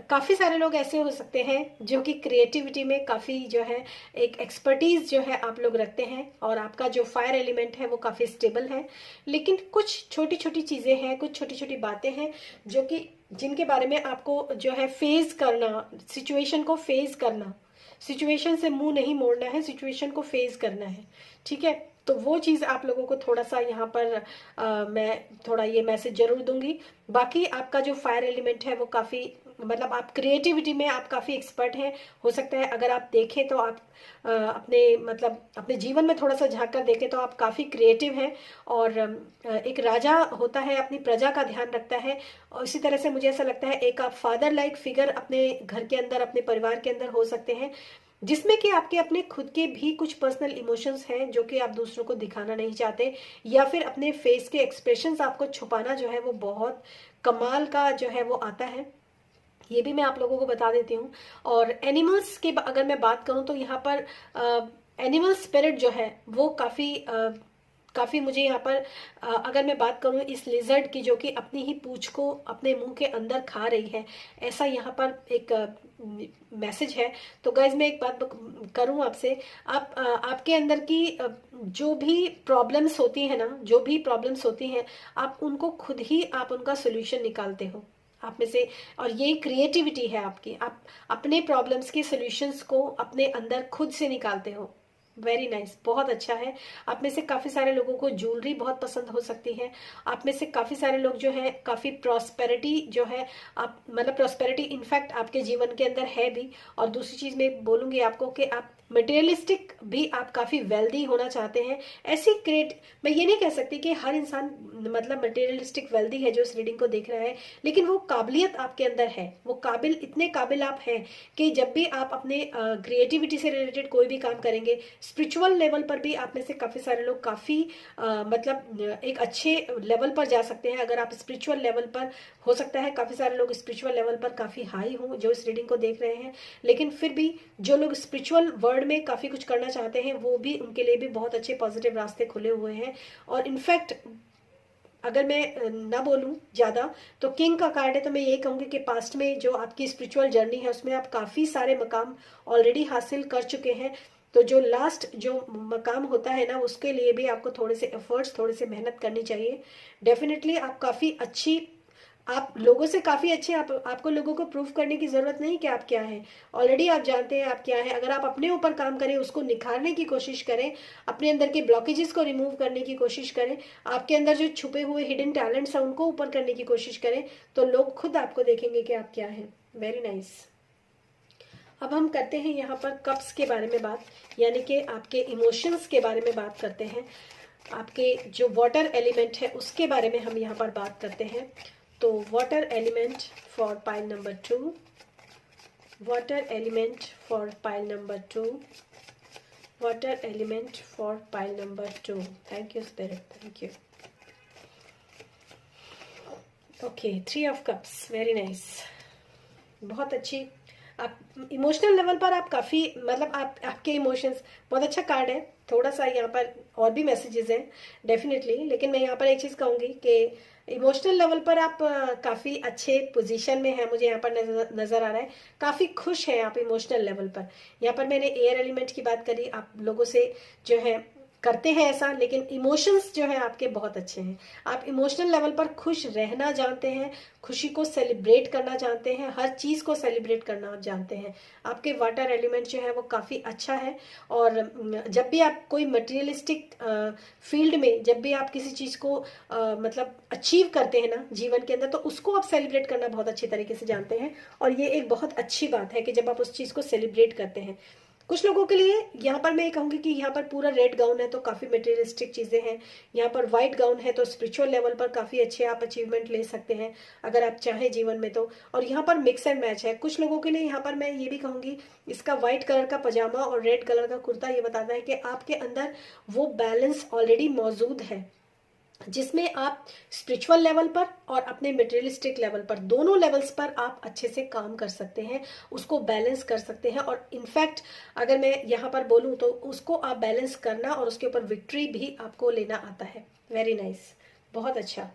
काफ़ी सारे लोग ऐसे हो सकते हैं जो कि क्रिएटिविटी में काफ़ी जो है एक एक्सपर्टीज जो है आप लोग रखते हैं और आपका जो फायर एलिमेंट है वो काफ़ी स्टेबल है। लेकिन कुछ छोटी छोटी चीज़ें हैं, कुछ छोटी छोटी बातें हैं जो कि जिनके बारे में आपको जो है फेस करना, सिचुएशन को फेस करना, सिचुएशन से मुंह नहीं मोड़ना है, सिचुएशन को फेस करना है, ठीक है। तो वो चीज़ आप लोगों को थोड़ा सा यहाँ पर मैं थोड़ा ये मैसेज जरूर दूंगी। बाकी आपका जो फायर एलिमेंट है वो काफ़ी मतलब आप क्रिएटिविटी में आप काफ़ी एक्सपर्ट हैं। हो सकता है अगर आप देखें तो आप अपने मतलब अपने जीवन में थोड़ा सा झांक कर देखें तो आप काफ़ी क्रिएटिव हैं। और एक राजा होता है अपनी प्रजा का ध्यान रखता है, और इसी तरह से मुझे ऐसा लगता है एक आप फादर लाइक फिगर अपने घर के अंदर, अपने परिवार के अंदर हो सकते हैं, जिसमें कि आपके अपने खुद के भी कुछ पर्सनल इमोशंस हैं जो कि आप दूसरों को दिखाना नहीं चाहते, या फिर अपने फेस के एक्सप्रेशंस आपको छुपाना जो है वो बहुत कमाल का जो है वो आता है। ये भी मैं आप लोगों को बता देती हूँ। और एनिमल्स की अगर मैं बात करूँ तो यहाँ पर एनिमल स्पिरिट जो है वो काफ़ी मुझे यहाँ पर अगर मैं बात करूँ इस लिजर्ड की जो कि अपनी ही पूंछ को अपने मुंह के अंदर खा रही है, ऐसा यहाँ पर एक मैसेज है। तो गाइज मैं एक बात करूँ आपसे, आपके अंदर की जो भी प्रॉब्लम्स होती हैं ना, जो भी प्रॉब्लम्स होती हैं आप उनको खुद ही आप उनका सोल्यूशन निकालते हो आप में से। और ये क्रिएटिविटी है आपकी, आप अपने प्रॉब्लम्स के सॉल्यूशंस को अपने अंदर खुद से निकालते हो। वेरी नाइस, बहुत अच्छा है। आप में से काफ़ी सारे लोगों को ज्वेलरी बहुत पसंद हो सकती है। आप में से काफ़ी सारे लोग जो है काफ़ी प्रॉस्पेरिटी जो है आप मतलब प्रॉस्पेरिटी इनफैक्ट आपके जीवन के अंदर है भी। और दूसरी चीज़ मैं बोलूँगी आपको कि आप मटेरियलिस्टिक भी आप काफ़ी वेल्दी होना चाहते हैं, ऐसी क्रिएट, मैं ये नहीं कह सकती कि हर इंसान मतलब मटेरियलिस्टिक वेल्दी है जो इस रीडिंग को देख रहा है, लेकिन वो काबिलियत आपके अंदर है, वो काबिल, इतने काबिल आप हैं कि जब भी आप अपने क्रिएटिविटी से रिलेटेड कोई भी काम करेंगे, स्पिरिचुअल लेवल पर भी आप में से काफ़ी सारे लोग काफ़ी मतलब एक अच्छे लेवल पर जा सकते हैं। अगर आप स्पिरिचुअल लेवल पर, हो सकता है काफ़ी सारे लोग स्पिरिचुअल लेवल पर काफ़ी हाई हों जो इस रीडिंग को देख रहे हैं, लेकिन फिर भी जो लोग स्पिरिचुअल वर्ल्ड में काफ़ी कुछ करना चाहते हैं, वो भी, उनके लिए भी बहुत अच्छे पॉजिटिव रास्ते खुले हुए हैं। और इनफैक्ट अगर मैं ना बोलूं ज़्यादा तो किंग का कार्ड है, तो मैं यही कहूँगी कि पास्ट में जो आपकी स्पिरिचुअल जर्नी है उसमें आप काफ़ी सारे मकाम ऑलरेडी हासिल कर चुके हैं। तो जो लास्ट जो मकाम होता है ना, उसके लिए भी आपको थोड़े से एफर्ट्स, थोड़े से मेहनत करनी चाहिए। डेफिनेटली आप काफ़ी अच्छी, आप लोगों से काफ़ी अच्छे, आपको लोगों को प्रूव करने की ज़रूरत नहीं कि आप क्या हैं, ऑलरेडी आप जानते हैं आप क्या हैं। अगर आप अपने ऊपर काम करें, उसको निखारने की कोशिश करें, अपने अंदर के ब्लॉकेजेस को रिमूव करने की कोशिश करें, आपके अंदर जो छुपे हुए हिडन टैलेंट्स हैं उनको ऊपर करने की कोशिश करें, तो लोग खुद आपको देखेंगे कि आप क्या हैं। Very nice. अब हम करते हैं यहाँ पर कप्स के बारे में बात, यानी कि आपके इमोशंस के बारे में बात करते हैं। आपके जो वाटर एलिमेंट है उसके बारे में हम यहाँ पर बात करते हैं। तो water element for pile number 2, water element for pile number 2, water element for pile number 2। Thank you spirit, thank you. Okay, 3 of cups, very nice, बहुत अच्छी। आप इमोशनल लेवल पर आप काफ़ी, मतलब आपके इमोशंस, बहुत अच्छा कार्ड है। थोड़ा सा यहाँ पर और भी मैसेजेस हैं डेफिनेटली, लेकिन मैं यहाँ पर एक चीज़ कहूँगी कि इमोशनल लेवल पर आप काफ़ी अच्छे पोजीशन में हैं, मुझे यहाँ पर नज़र आ रहा है। काफ़ी खुश हैं आप इमोशनल लेवल पर। यहाँ पर मैंने एयर एलिमेंट की बात करी, आप लोगों से जो है करते हैं ऐसा, लेकिन इमोशंस जो है आपके बहुत अच्छे हैं। आप इमोशनल लेवल पर खुश रहना जानते हैं, खुशी को सेलिब्रेट करना जानते हैं, हर चीज़ को सेलिब्रेट करना जानते हैं। आपके वाटर एलिमेंट जो है वो काफ़ी अच्छा है। और जब भी आप कोई मटेरियलिस्टिक फील्ड में, जब भी आप किसी चीज़ को मतलब अचीव करते हैं ना जीवन के अंदर, तो उसको आप सेलिब्रेट करना बहुत अच्छी तरीके से जानते हैं। और ये एक बहुत अच्छी बात है कि जब आप उस चीज़ को सेलिब्रेट करते हैं। कुछ लोगों के लिए यहाँ पर मैं ये कहूँगी कि यहाँ पर पूरा रेड गाउन है तो काफ़ी मटेरियलिस्टिक चीज़ें हैं, यहाँ पर व्हाइट गाउन है तो स्पिरिचुअल लेवल पर काफ़ी अच्छे आप अचीवमेंट ले सकते हैं अगर आप चाहें जीवन में तो। और यहाँ पर मिक्स एंड मैच है। कुछ लोगों के लिए यहाँ पर मैं ये भी कहूँगी, इसका व्हाइट कलर का पजामा और रेड कलर का कुर्ता ये बताता है कि आपके अंदर वो बैलेंस ऑलरेडी मौजूद है, जिसमें आप स्पिरिचुअल लेवल पर और अपने मटेरियलिस्टिक लेवल पर, दोनों लेवल्स पर आप अच्छे से काम कर सकते हैं, उसको बैलेंस कर सकते हैं। और इनफैक्ट अगर मैं यहाँ पर बोलूँ तो उसको आप बैलेंस करना और उसके ऊपर विक्ट्री भी आपको लेना आता है। वेरी नाइस, बहुत अच्छा।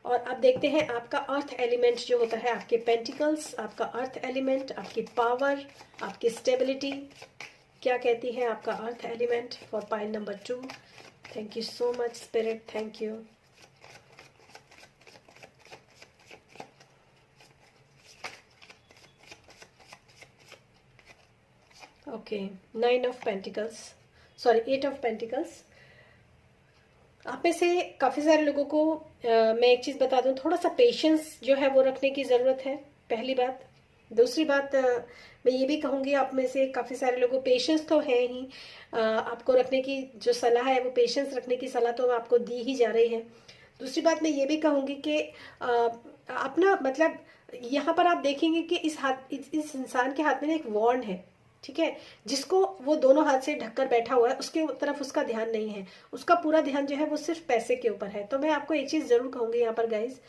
और अब देखते हैं आपका अर्थ एलिमेंट जो होता है, आपके पेंटिकल्स, आपका अर्थ एलिमेंट, आपकी पावर, आपकी स्टेबिलिटी, क्या कहती है आपका earth element for pile number 2। Thank you so much spirit, thank you. Okay, 9 of pentacles, sorry 8 of pentacles. आप में से काफ़ी सारे लोगों को मैं एक चीज़ बता दूं, थोड़ा सा पेशेंस जो है वो रखने की ज़रूरत है, पहली बात। दूसरी बात मैं ये भी कहूँगी, आप में से काफ़ी सारे लोगों को पेशेंस तो है ही, आपको रखने की जो सलाह है वो पेशेंस रखने की सलाह तो आपको दी ही जा रही है। दूसरी बात मैं ये भी कहूँगी कि अपना मतलब यहाँ पर आप देखेंगे कि इस इंसान के हाथ में एक वॉन्ड है, ठीक है, जिसको वो दोनों हाथ से ढककर बैठा हुआ है, उसके तरफ उसका ध्यान नहीं है, उसका पूरा ध्यान जो है वो सिर्फ पैसे के ऊपर है। तो मैं आपको एक चीज़ ज़रूर कहूँगी यहाँ पर गाइज,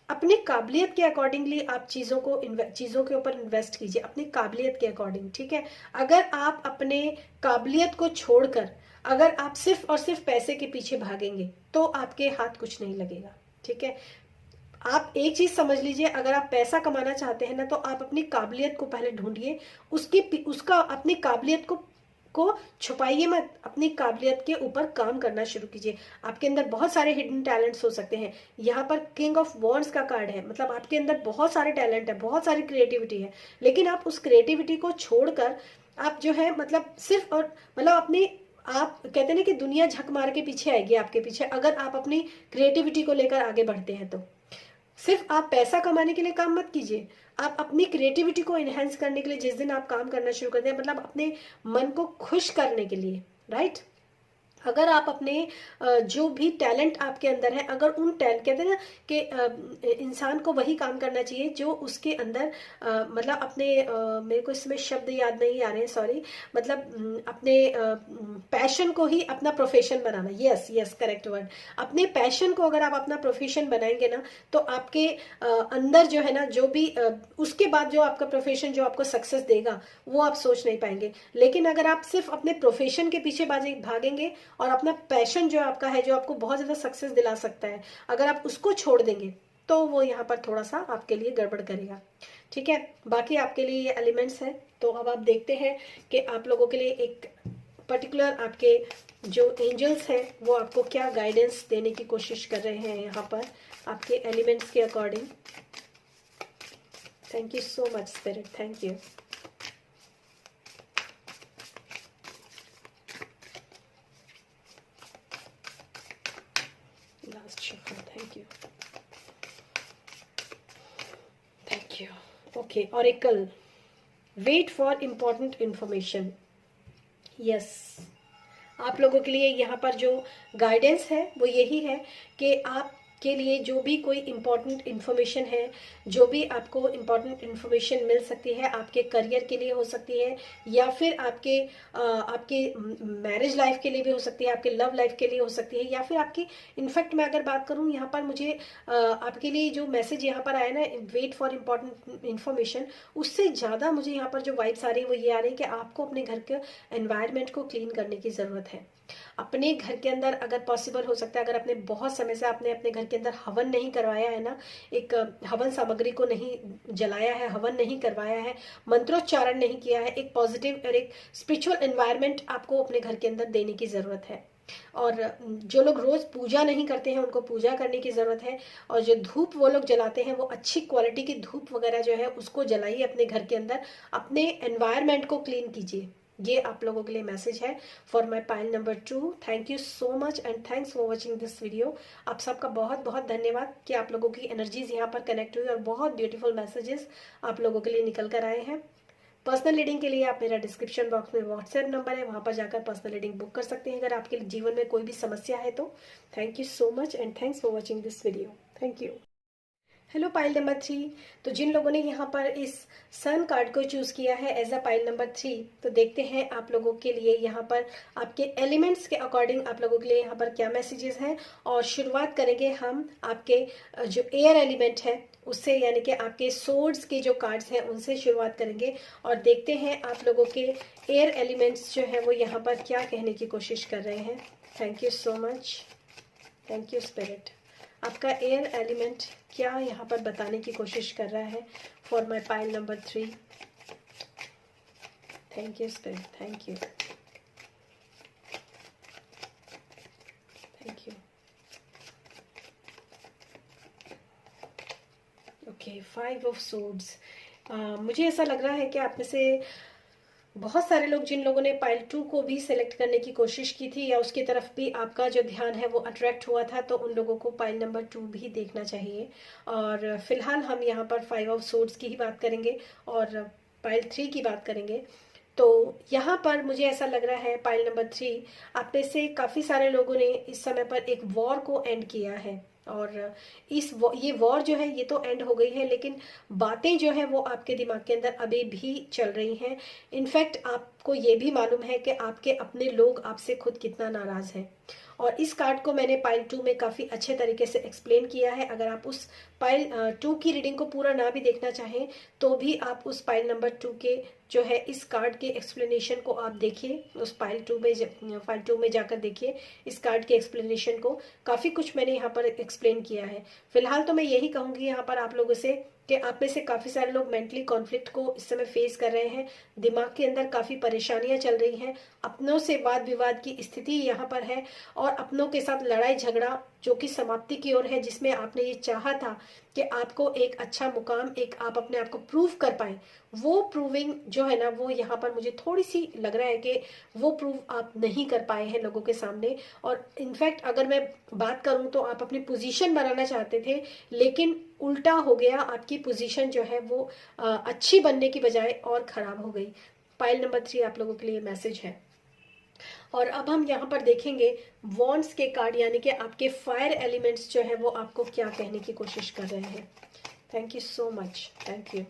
अपनी काबिलियत के अकॉर्डिंगली आप चीज़ों के ऊपर इन्वेस्ट कीजिए, अपनी काबिलियत के अकॉर्डिंग, ठीक है। अगर आप अपने काबिलियत को छोड़कर अगर आप सिर्फ और सिर्फ पैसे के पीछे भागेंगे तो आपके हाथ कुछ नहीं लगेगा, ठीक है। आप एक चीज समझ लीजिए, अगर आप पैसा कमाना चाहते हैं ना तो आप अपनी काबिलियत को पहले ढूंढिए, उसका अपनी काबिलियत को छुपाइए मत, अपनी काबिलियत के ऊपर काम करना शुरू कीजिए। आपके अंदर बहुत सारे हिडन टैलेंट्स हो सकते हैं। यहाँ पर किंग ऑफ वॉन्ड्स का कार्ड है, मतलब आपके अंदर बहुत सारे टैलेंट है, बहुत सारी क्रिएटिविटी है, लेकिन आप उस क्रिएटिविटी को छोड़कर आप जो है मतलब सिर्फ और मतलब अपनी, आप कहते हैं ना कि दुनिया झक मार के पीछे आएगी आपके पीछे, अगर आप अपनी क्रिएटिविटी को लेकर आगे बढ़ते हैं तो सिर्फ आप पैसा कमाने के लिए काम मत कीजिए, आप अपनी क्रिएटिविटी को इनहेंस करने के लिए जिस दिन आप काम करना शुरू करते हैं, मतलब अपने मन को खुश करने के लिए, राइट। अगर आप अपने जो भी टैलेंट आपके अंदर है, अगर उन टैलेंट, कहते हैं ना कि इंसान को वही काम करना चाहिए जो उसके अंदर मतलब अपने मेरे को इसमें शब्द याद नहीं आ रहे हैं, सॉरी, मतलब अपने पैशन को ही अपना प्रोफेशन बनाना, यस यस करेक्ट वर्ड। अपने पैशन को अगर आप अपना प्रोफेशन बनाएंगे ना, तो आपके अंदर जो है ना, जो भी उसके बाद जो आपका प्रोफेशन जो आपको सक्सेस देगा वो आप सोच नहीं पाएंगे। लेकिन अगर आप सिर्फ अपने प्रोफेशन के पीछे भागेंगे और अपना पैशन जो आपका है, जो आपको बहुत ज्यादा सक्सेस दिला सकता है, अगर आप उसको छोड़ देंगे तो वो यहाँ पर थोड़ा सा आपके लिए गड़बड़ करेगा, ठीक है। बाकी आपके लिए ये एलिमेंट्स हैं। तो अब आप देखते हैं कि आप लोगों के लिए एक पर्टिकुलर आपके जो एंजल्स हैं वो आपको क्या गाइडेंस देने की कोशिश कर रहे हैं यहाँ पर आपके एलिमेंट्स के according. Thank you so much spirit, thank you. Last shuffle, thank you, thank you. Okay, oracle, wait for important information. Yes, आप लोगों के लिए यहाँ पर जो गाइडेंस है वो यही है कि आप के लिए जो भी कोई इम्पोर्टेंट इन्फॉर्मेशन है, जो भी आपको इम्पोर्टेंट इन्फॉर्मेशन मिल सकती है, आपके करियर के लिए हो सकती है, या फिर आपके मैरिज लाइफ के लिए भी हो सकती है, आपके लव लाइफ के लिए हो सकती है, या फिर आपकी, इनफैक्ट मैं अगर बात करूं यहाँ पर मुझे आपके लिए जो मैसेज यहाँ पर आया ना, वेट फॉर इम्पोर्टेंट इन्फॉर्मेशन, उससे ज़्यादा मुझे यहाँ पर जो वाइब्स आ रही है वो ये आ रही है कि आपको अपने घर के एनवायरनमेंट को क्लीन करने की ज़रूरत है। अपने घर के अंदर अगर पॉसिबल हो सकता है, अगर आपने बहुत समय से आपने अपने घर के अंदर हवन नहीं करवाया है ना, एक हवन सामग्री को नहीं जलाया है, हवन नहीं करवाया है, मंत्रोच्चारण नहीं किया है, एक पॉजिटिव और एक स्पिरिचुअल एनवायरनमेंट आपको अपने घर के अंदर देने की जरूरत है। और जो लोग रोज पूजा नहीं करते हैं उनको पूजा करने की जरूरत है। और जो धूप वो लोग जलाते हैं वो अच्छी क्वालिटी की धूप वगैरह जो है उसको जलाइए अपने घर के अंदर, अपने एनवायरनमेंट को क्लीन कीजिए। ये आप लोगों के लिए मैसेज है for my pile number 2। Thank you so much and thanks for watching this video. आप सबका बहुत बहुत धन्यवाद कि आप लोगों की एनर्जीज यहाँ पर कनेक्ट हुई और बहुत ब्यूटीफुल मैसेजेस आप लोगों के लिए निकल कर आए हैं। पर्सनल रीडिंग के लिए आप मेरा डिस्क्रिप्शन बॉक्स में व्हाट्सएप नंबर है, वहां पर जाकर पर्सनल रीडिंग बुक कर सकते हैं अगर आपके जीवन में कोई भी समस्या है तो। Thank you so much and thanks for watching this video. Thank you. Hello pile number 3। तो जिन लोगों ने यहाँ पर इस सन कार्ड को चूज किया है एज अ पाइल नंबर 3, तो देखते हैं आप लोगों के लिए यहाँ पर आपके एलिमेंट्स के अकॉर्डिंग आप लोगों के लिए यहाँ पर क्या मैसेजेस हैं। और शुरुआत करेंगे हम आपके जो एयर एलिमेंट है उससे, यानी कि आपके सोर्ड्स के जो कार्ड्स हैं उनसे शुरुआत करेंगे और देखते हैं आप लोगों के एयर एलिमेंट्स जो है वो यहाँ पर क्या कहने की कोशिश कर रहे हैं। Thank you so much, thank you spirit. आपका एयर एलिमेंट क्या यहाँ पर बताने की कोशिश कर रहा है for my pile number 3। Thank you spirit, thank you, thank you. Okay, 5 of swords. मुझे ऐसा लग रहा है कि आप में से बहुत सारे लोग, जिन लोगों ने पाइल 2 को भी सिलेक्ट करने की कोशिश की थी या उसकी तरफ भी आपका जो ध्यान है वो अट्रैक्ट हुआ था, तो उन लोगों को पाइल नंबर 2 भी देखना चाहिए। और फिलहाल हम यहाँ पर 5 ऑफ सोर्ड्स की ही बात करेंगे और पाइल 3 की बात करेंगे। तो यहाँ पर मुझे ऐसा लग रहा है पाइल नंबर 3, आप में से काफ़ी सारे लोगों ने इस समय पर एक वॉर को एंड किया है। और ये वॉर जो है ये तो एंड हो गई है, लेकिन बातें जो है वो आपके दिमाग के अंदर अभी भी चल रही हैं। इनफैक्ट आपको ये भी मालूम है कि आपके अपने लोग आपसे खुद कितना नाराज हैं। और इस कार्ड को मैंने पाइल 2 में काफ़ी अच्छे तरीके से एक्सप्लेन किया है। अगर आप उस पाइल 2 की रीडिंग को पूरा ना भी देखना चाहें तो भी आप उस पाइल नंबर 2 के जो है इस कार्ड के एक्सप्लेनेशन को आप देखिए, उस पाइल 2 में जाकर देखिए इस कार्ड के एक्सप्लेनेशन को। काफ़ी कुछ मैंने यहाँ पर एक्सप्लेन किया है। फिलहाल तो मैं यही कहूँगी यहाँ पर आप लोगों से कि आप में से काफ़ी सारे लोग मेंटली कॉन्फ्लिक्ट को इस समय फेस कर रहे हैं, दिमाग के अंदर काफ़ी परेशानियां चल रही हैं, अपनों से वाद विवाद की स्थिति यहाँ पर है, और अपनों के साथ लड़ाई झगड़ा जो कि समाप्ति की ओर है, जिसमें आपने ये चाहा था कि आपको एक अच्छा मुकाम, एक आप अपने आप को प्रूव कर पाए, वो प्रूविंग जो है ना, वो यहाँ पर मुझे थोड़ी सी लग रहा है कि वो प्रूव आप नहीं कर पाए हैं लोगों के सामने। और इनफैक्ट अगर मैं बात करूं तो आप अपनी पोजीशन बनाना चाहते थे, लेकिन उल्टा हो गया, आपकी पोजीशन जो है वो अच्छी बनने की बजाय और खराब हो गई। पाइल नंबर 3 आप लोगों के लिए मैसेज है। और अब हम यहाँ पर देखेंगे वॉन्ड्स के कार्ड, यानी कि आपके फायर एलिमेंट्स जो है वो आपको क्या कहने की कोशिश कर रहे हैं। Thank you so much, thank you.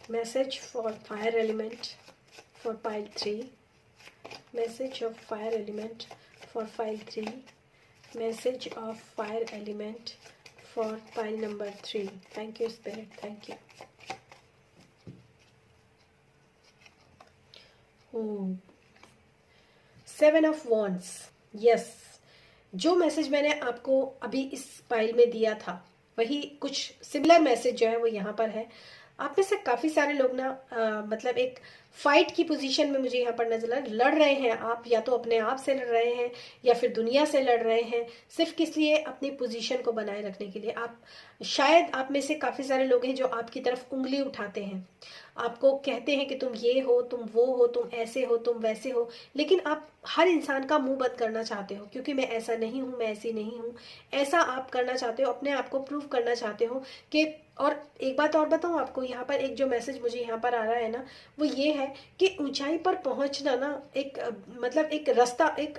Message for fire element for pile 3, message of fire element for pile 3, message of fire element for pile number 3। Thank you spirit, thank you. 7 of wands, yes, जो message मैंने आपको अभी इस pile में दिया था वही कुछ सिमिलर मैसेज जो है वो यहाँ पर है। आप में से काफी सारे लोग ना मतलब एक फाइट की पोजीशन में मुझे यहाँ पर नजर लड़ रहे हैं। आप या तो अपने आप से लड़ रहे हैं या फिर दुनिया से लड़ रहे हैं, सिर्फ किस लिए, अपनी पोजीशन को बनाए रखने के लिए। आप शायद आप में से काफी सारे लोग हैं जो आपकी तरफ उंगली उठाते हैं, आपको कहते हैं कि तुम ये हो, तुम वो हो, तुम ऐसे हो, तुम वैसे हो, लेकिन आप हर इंसान का मुंह बंद करना चाहते हो, क्योंकि मैं ऐसा नहीं हूं, मैं ऐसी नहीं हूं, ऐसा आप करना चाहते हो, अपने आप को प्रूव करना चाहते हो कि। और एक बात और बताऊं आपको, यहाँ पर एक जो मैसेज मुझे यहाँ पर आ रहा है ना, वो ये है कि ऊंचाई पर पहुंचना ना एक मतलब एक रास्ता, एक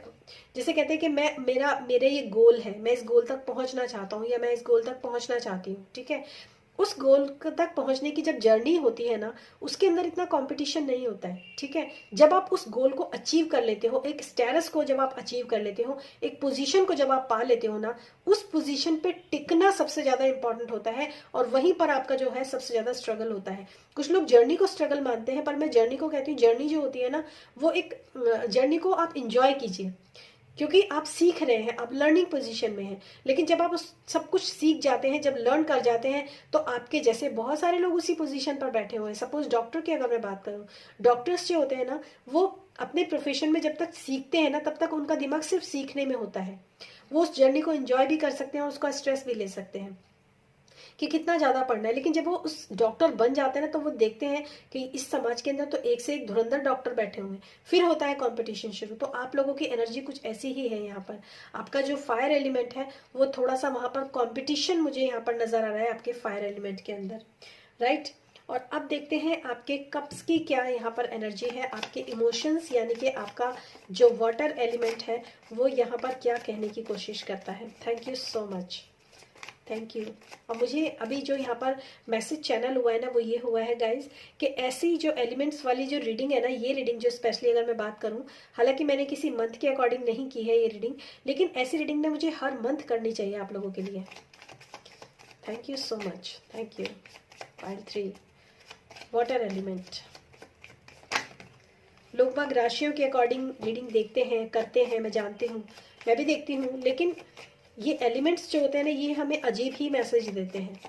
जैसे कहते हैं कि मेरे ये गोल है, मैं इस गोल तक पहुंचना चाहता हूँ, या मैं इस गोल तक पहुंचना चाहती हूँ, ठीक है। उस गोल तक पहुंचने की जब जर्नी होती है ना, उसके अंदर इतना कंपटीशन नहीं होता है, ठीक है। जब आप उस गोल को अचीव कर लेते हो, एक स्टेटस को जब आप अचीव कर लेते हो, एक पोजीशन को जब आप पा लेते हो ना, उस पोजीशन पे टिकना सबसे ज्यादा इंपॉर्टेंट होता है, और वहीं पर आपका जो है सबसे ज्यादा स्ट्रगल होता है। कुछ लोग जर्नी को स्ट्रगल मानते हैं, पर मैं जर्नी को कहती हूँ, जर्नी जो होती है ना, वो एक जर्नी को आप इंजॉय कीजिए, क्योंकि आप सीख रहे हैं, आप लर्निंग पोजीशन में हैं। लेकिन जब आप उस सब कुछ सीख जाते हैं, जब लर्न कर जाते हैं, तो आपके जैसे बहुत सारे लोग उसी पोजीशन पर बैठे हुए हैं। सपोज डॉक्टर की अगर मैं बात करूं, डॉक्टर्स जो होते हैं ना, वो अपने प्रोफेशन में जब तक सीखते हैं ना, तब तक उनका दिमाग सिर्फ सीखने में होता है। वो उस जर्नी को एंजॉय भी कर सकते हैं और उसका स्ट्रेस भी ले सकते हैं कि कितना ज्यादा पढ़ना है। लेकिन जब वो उस डॉक्टर बन जाते हैं ना, तो वो देखते हैं कि इस समाज के अंदर तो एक से एक धुरंधर डॉक्टर बैठे हुए हैं, फिर होता है कंपटीशन शुरू। तो आप लोगों की एनर्जी कुछ ऐसी ही है। यहाँ पर आपका जो फायर एलिमेंट है वो थोड़ा सा वहां पर कॉम्पिटिशन मुझे यहाँ पर नजर आ रहा है आपके फायर एलिमेंट के अंदर, राइट। और अब देखते हैं आपके कप्स की क्या यहाँ पर एनर्जी है, आपके इमोशंस यानी कि आपका जो वाटर एलिमेंट है वो यहाँ पर क्या कहने की कोशिश करता है। Thank you so much, thank you. और मुझे अभी जो यहाँ पर मैसेज चैनल हुआ है ना, वो ये हुआ है गाइज कि ऐसी जो एलिमेंट्स वाली जो रीडिंग है ना, ये रीडिंग जो स्पेशली अगर मैं बात करूँ, हालांकि मैंने किसी मंथ के अकॉर्डिंग नहीं की है ये रीडिंग, लेकिन ऐसी रीडिंग ना मुझे हर मंथ करनी चाहिए आप लोगों के लिए। Thank you so much, thank you. Pile 3 water element. लोग बाग राशियों के अकॉर्डिंग रीडिंग देखते हैं, करते हैं, मैं जानती हूँ, मैं भी देखती हूँ, लेकिन ये एलिमेंट्स जो होते हैं ना, ये हमें अजीब ही मैसेज देते हैं।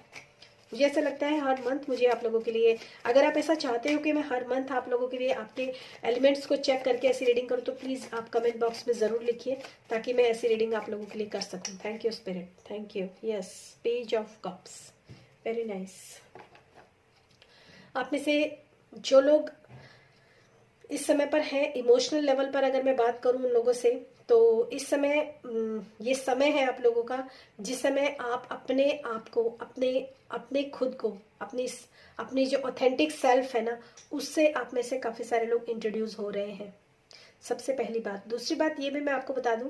मुझे ऐसा लगता है हर मंथ मुझे आप लोगों के लिए, अगर आप ऐसा चाहते हो कि मैं हर मंथ आप लोगों के लिए आपके एलिमेंट्स को चेक करके ऐसी रीडिंग करूँ, तो प्लीज़ आप कमेंट बॉक्स में ज़रूर लिखिए, ताकि मैं ऐसी रीडिंग आप लोगों के लिए कर सकूँ। Thank you spirit, thank you. Yes, page of cups, very nice. आप में से जो लोग इस समय पर हैं इमोशनल लेवल पर, अगर मैं बात करूं उन लोगों से, तो इस समय ये समय है आप लोगों का जिस समय आप अपने आप को, अपने खुद को, अपनी जो ऑथेंटिक सेल्फ है ना, उससे आप में से काफी सारे लोग इंट्रोड्यूस हो रहे हैं। सबसे पहली बात। दूसरी बात ये भी मैं आपको बता दूं,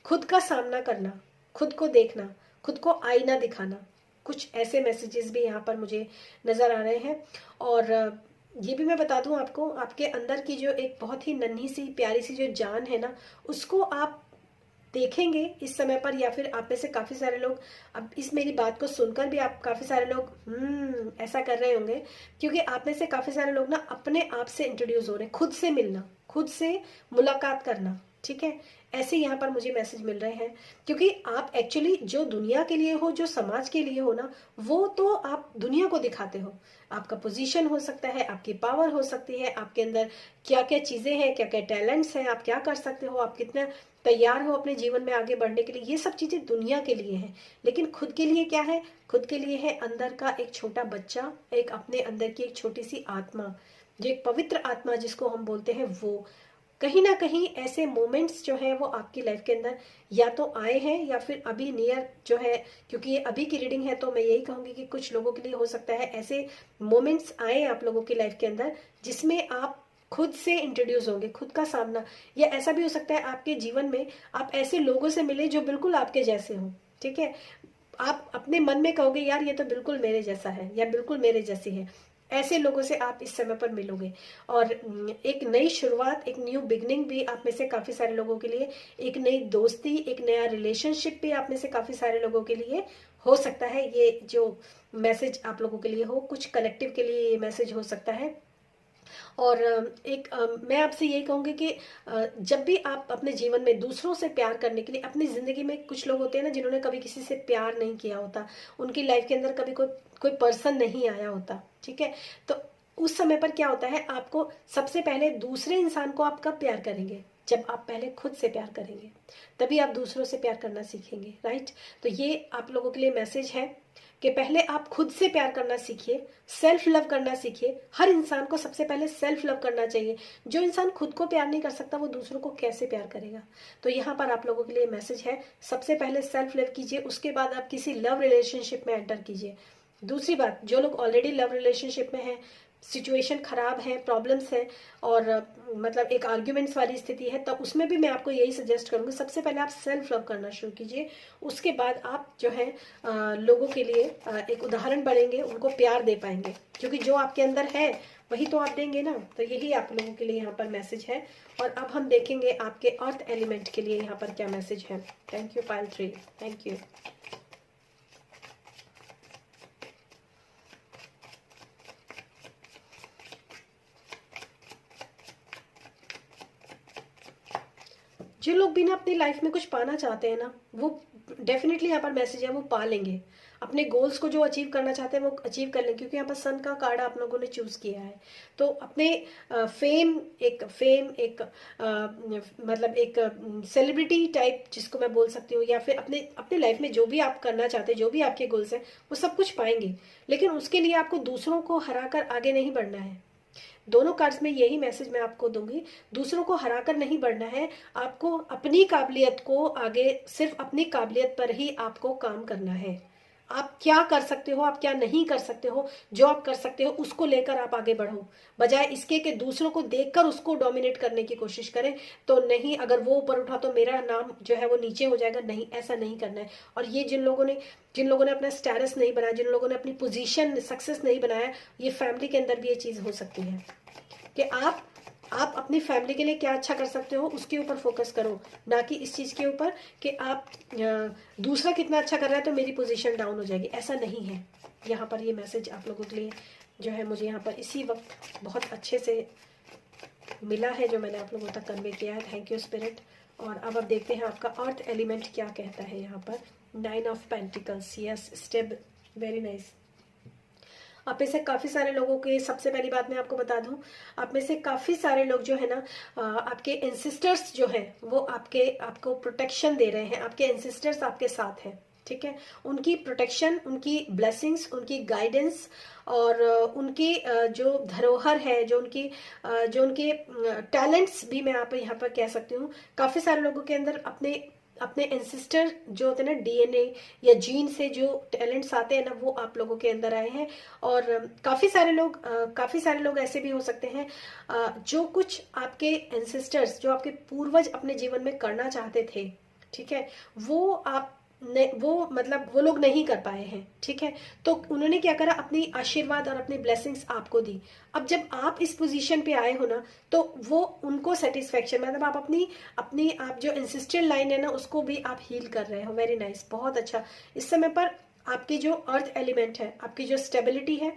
खुद का सामना करना, खुद को देखना, खुद को आईना दिखाना, कुछ ऐसे मैसेजेस भी यहाँ पर मुझे नजर आ रहे हैं। और ये भी मैं बता दूं आपको, आपके अंदर की जो एक बहुत ही नन्ही सी प्यारी सी जो जान है ना, उसको आप देखेंगे इस समय पर, या फिर आप में से काफी सारे लोग अब इस मेरी बात को सुनकर भी आप काफी सारे लोग ऐसा कर रहे होंगे, क्योंकि आप में से काफी सारे लोग ना अपने आप से इंट्रोड्यूस हो रहे हैं, खुद से मिलना, खुद से मुलाकात करना, ठीक है, ऐसे यहाँ पर मुझे मैसेज मिल रहे हैं, क्योंकि आप एक्चुअली जो दुनिया के लिए हो, जो समाज के लिए हो ना, वो तो आप दुनिया को दिखाते हो। आपका पोजीशन हो सकता है, आपकी पावर हो सकती है, आपके अंदर क्या क्या चीजें हैं, क्या क्या टैलेंट्स हैं, आप क्या कर सकते हो, आप कितना तैयार हो अपने जीवन में आगे बढ़ने के लिए, ये सब चीजें दुनिया के लिए हैं। लेकिन खुद के लिए क्या है? खुद के लिए है अंदर का एक छोटा बच्चा, एक अपने अंदर की एक छोटी सी आत्मा, जो एक पवित्र आत्मा जिसको हम बोलते हैं, वो कहीं ना कहीं ऐसे मोमेंट्स जो है वो आपकी लाइफ के अंदर या तो आए हैं या फिर अभी नियर जो है, क्योंकि ये अभी की रीडिंग है तो मैं यही कहूंगी कि कुछ लोगों के लिए हो सकता है ऐसे मोमेंट्स आए आप लोगों की लाइफ के अंदर जिसमें आप खुद से इंट्रोड्यूस होंगे, खुद का सामना, या ऐसा भी हो सकता है आपके जीवन में आप ऐसे लोगों से मिले जो बिल्कुल आपके जैसे हो। ठीक है, आप अपने मन में कहोगे यार ये तो बिल्कुल मेरे जैसा है या बिल्कुल मेरे जैसी है, ऐसे लोगों से आप इस समय पर मिलोगे। और एक नई शुरुआत, एक न्यू बिगनिंग भी आप में से काफी सारे लोगों के लिए, एक नई दोस्ती, एक नया रिलेशनशिप भी आप में से काफी सारे लोगों के लिए हो सकता है। ये जो मैसेज आप लोगों के लिए हो, कुछ कलेक्टिव के लिए ये मैसेज हो सकता है। और मैं आपसे यही कहूंगी कि जब भी आप अपने जीवन में दूसरों से प्यार करने के लिए, अपनी जिंदगी में कुछ लोग होते हैं ना जिन्होंने कभी किसी से प्यार नहीं किया होता, उनकी लाइफ के अंदर कभी कोई कोई पर्सन नहीं आया होता, ठीक है, तो उस समय पर क्या होता है, आपको सबसे पहले दूसरे इंसान को आप कब प्यार करेंगे? जब आप पहले खुद से प्यार करेंगे, तभी आप दूसरों से प्यार करना सीखेंगे, राइट। तो ये आप लोगों के लिए मैसेज है कि पहले आप खुद से प्यार करना सीखिए, सेल्फ लव करना सीखिए। हर इंसान को सबसे पहले सेल्फ लव करना चाहिए। जो इंसान खुद को प्यार नहीं कर सकता वो दूसरों को कैसे प्यार करेगा? तो यहाँ पर आप लोगों के लिए मैसेज है, सबसे पहले सेल्फ लव कीजिए, उसके बाद आप किसी लव रिलेशनशिप में एंटर कीजिए। दूसरी बात, जो लोग ऑलरेडी लव रिलेशनशिप में हैं, सिचुएशन खराब है, प्रॉब्लम्स है और मतलब एक आर्ग्यूमेंट्स वाली स्थिति है, तब उसमें भी मैं आपको यही सजेस्ट करूंगी, सबसे पहले आप सेल्फ लव करना शुरू कीजिए। उसके बाद आप जो है लोगों के लिए एक उदाहरण बनेंगे, उनको प्यार दे पाएंगे, क्योंकि जो आपके अंदर है वही तो आप देंगे ना। तो यही आप लोगों के लिए यहाँ पर मैसेज है। और अब हम देखेंगे आपके अर्थ एलिमेंट के लिए यहाँ पर क्या मैसेज है। Thank you pile 3, thank you. जो लोग भी ना अपनी लाइफ में कुछ पाना चाहते हैं ना, वो डेफिनेटली यहाँ पर मैसेज है, वो पा लेंगे। अपने गोल्स को जो अचीव करना चाहते हैं वो अचीव कर लेंगे, क्योंकि यहाँ पर सन का कार्ड आप लोगों ने चूज किया है। तो अपने फेम एक मतलब एक सेलिब्रिटी टाइप जिसको मैं बोल सकती हूँ, या फिर अपने अपने लाइफ में जो भी आप करना चाहते हैं, जो भी आपके गोल्स हैं, वो सब कुछ पाएंगे। लेकिन उसके लिए आपको दूसरों को हराकर आगे नहीं बढ़ना है। दोनों कार्ड्स में यही मैसेज मैं आपको दूंगी, दूसरों को हराकर नहीं बढ़ना है, आपको अपनी काबिलियत को आगे, सिर्फ अपनी काबिलियत पर ही आपको काम करना है। आप क्या कर सकते हो, आप क्या नहीं कर सकते हो, जो आप कर सकते हो उसको लेकर आप आगे बढ़ो, बजाय इसके कि दूसरों को देखकर उसको डोमिनेट करने की कोशिश करें। तो नहीं, अगर वो ऊपर उठा तो मेरा नाम जो है वो नीचे हो जाएगा, नहीं, ऐसा नहीं करना है। और ये जिन लोगों ने अपना स्टेटस नहीं बनाया, जिन लोगों ने अपनी पोजीशन सक्सेस नहीं बनाया, ये फैमिली के अंदर भी ये चीज हो सकती है कि आप अपनी फैमिली के लिए क्या अच्छा कर सकते हो उसके ऊपर फोकस करो, ना कि इस चीज के ऊपर कि आप दूसरा कितना अच्छा कर रहा है तो मेरी पोजीशन डाउन हो जाएगी। ऐसा नहीं है। यहाँ पर ये मैसेज आप लोगों के लिए जो है मुझे यहाँ पर इसी वक्त बहुत अच्छे से मिला है, जो मैंने आप लोगों तक कन्वे किया है। Thank you spirit. और अब आप देखते हैं आपका अर्थ एलिमेंट क्या कहता है यहाँ पर। 9 of pentacles, yes, step, very nice. आप में से काफी सारे लोगों के, सबसे पहली बात मैं आपको बता दूं, आप में से काफी सारे लोग जो है ना, आपके एंसिस्टर्स जो है वो आपको प्रोटेक्शन दे रहे हैं। आपके एंसिस्टर्स आपके साथ हैं, ठीक है। उनकी प्रोटेक्शन, उनकी ब्लेसिंग्स, उनकी गाइडेंस और उनकी जो धरोहर है, जो उनके टैलेंट्स भी मैं आप यहाँ पर कह सकती हूँ। काफी सारे लोगों के अंदर अपने एंसिस्टर जो होते हैं ना, डीएनए या जीन से जो टैलेंट्स आते हैं ना, वो आप लोगों के अंदर आए हैं। और काफी सारे लोग ऐसे भी हो सकते हैं जो कुछ आपके एंसिस्टर्स, जो आपके पूर्वज अपने जीवन में करना चाहते थे, ठीक है, वो लोग नहीं कर पाए हैं, ठीक है। तो उन्होंने क्या करा, अपनी आशीर्वाद और अपनी ब्लेसिंग्स आपको दी। अब जब आप इस पोजीशन पे आए हो ना, तो वो उनको सेटिस्फेक्शन, मतलब आप अपनी आप जो एंसेस्ट्रियल लाइन है ना, उसको भी आप हील कर रहे हो। वेरी नाइस, बहुत अच्छा। इस समय पर आपकी जो अर्थ एलिमेंट है, आपकी जो स्टेबिलिटी है,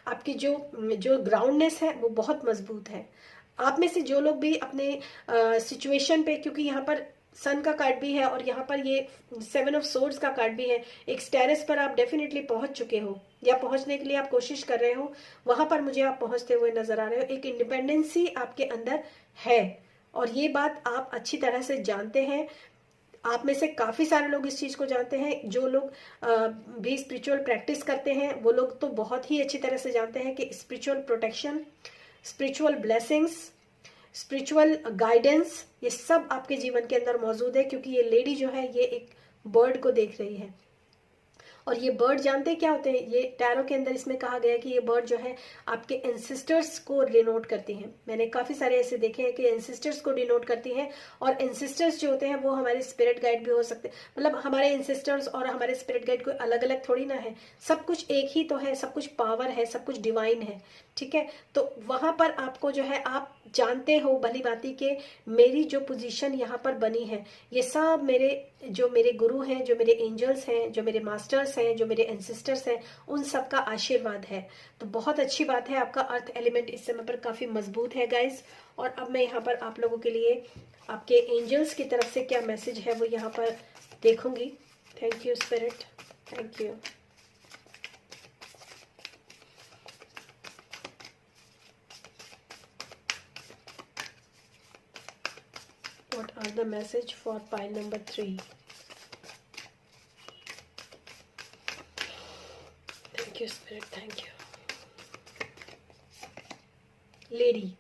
आपकी जो ग्राउंडनेस है, वो बहुत मजबूत है। आप में से जो लोग भी अपने सिचुएशन पे, क्योंकि यहाँ पर सन का कार्ड भी है और यहाँ पर ये 7 ऑफ सोर्ड्स का कार्ड भी है, एक स्टेरस पर आप डेफिनेटली पहुंच चुके हो या पहुंचने के लिए आप कोशिश कर रहे हो, वहां पर मुझे आप पहुंचते हुए नजर आ रहे हो। एक इंडिपेंडेंसी आपके अंदर है और ये बात आप अच्छी तरह से जानते हैं। आप में से काफी सारे लोग इस चीज को जानते हैं। जो लोग भी स्पिरिचुअल प्रैक्टिस करते हैं वो लोग तो बहुत ही अच्छी तरह से जानते हैं कि spiritual protection, spiritual blessings, spiritual guidance, ये सब आपके जीवन के अंदर मौजूद है। क्योंकि ये लेडी जो है ये एक बर्ड को देख रही है और ये बर्ड जानते हैं क्या होते हैं, ये टैरो के अंदर इसमें कहा गया है कि ये बर्ड जो है आपके एंसेस्टर्स को डिनोट करती हैं। मैंने काफी सारे ऐसे देखे हैं कि एंसेस्टर्स को डिनोट करती हैं और एंसेस्टर्स जो होते हैं वो हमारे स्पिरिट गाइड भी हो सकते हैं। मतलब हमारे एंसेस्टर्स और हमारे स्पिरिट गाइड कोई अलग अलग थोड़ी ना है, सब कुछ एक ही तो है, सब कुछ पावर है, सब कुछ डिवाइन है, ठीक है। तो वहां पर आपको जो है आप जानते हो भली भांति के मेरी जो पोजीशन यहाँ पर बनी है, ये सब मेरे गुरु हैं, जो मेरे एंजल्स हैं, जो मेरे मास्टर्स हैं, जो मेरे एंसेस्टर्स हैं, उन सब का आशीर्वाद है। तो बहुत अच्छी बात है, आपका अर्थ एलिमेंट इस समय पर काफी मजबूत है गाइज। और अब मैं यहाँ पर आप लोगों के लिए आपके एंजल्स की तरफ से क्या मैसेज है वो यहाँ पर देखूंगी। Thank you spirit, thank you. What are the message for pile number 3? Thank you, Spirit. Thank you. Lady.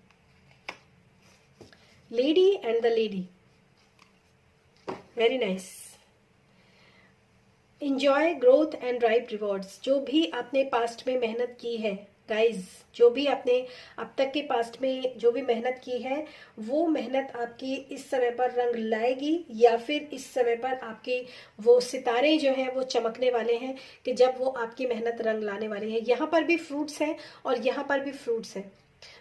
Lady and the lady. Very nice. Enjoy growth and ripe rewards. जो भी आपने पास्ट में मेहनत की है गाइज, जो भी आपने अब तक के पास्ट में जो भी मेहनत की है वो मेहनत आपकी इस समय पर रंग लाएगी, या फिर इस समय पर आपके वो सितारे जो हैं वो चमकने वाले हैं कि जब वो आपकी मेहनत रंग लाने वाली है। यहाँ पर भी फ्रूट्स हैं और यहाँ पर भी फ्रूट्स हैं।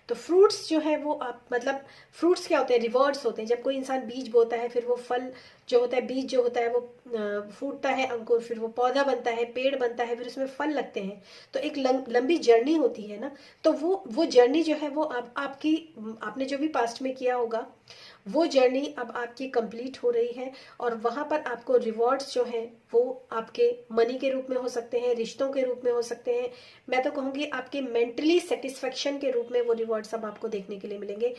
तो फ्रूट्स जो है वो आप मतलब फ्रूट्स क्या होते हैं, रिवॉर्ड्स होते हैं। जब कोई इंसान बीज बोता है फिर वो फल जो होता है, बीज जो होता है वो फूटता है अंकुर, फिर वो पौधा बनता है, पेड़ बनता है, फिर उसमें फल लगते हैं। तो एक लंबी जर्नी होती है ना। तो वो जर्नी जो है वो आपकी आपने जो भी पास्ट में किया होगा वो जर्नी अब आपकी कंप्लीट हो रही है और वहां पर आपको रिवॉर्ड्स जो हैं वो आपके मनी के रूप में हो सकते हैं, रिश्तों के रूप में हो सकते हैं। मैं तो कहूंगी आपके मेंटली सेटिस्फेक्शन के रूप में वो रिवॉर्ड्स अब आपको देखने के लिए मिलेंगे।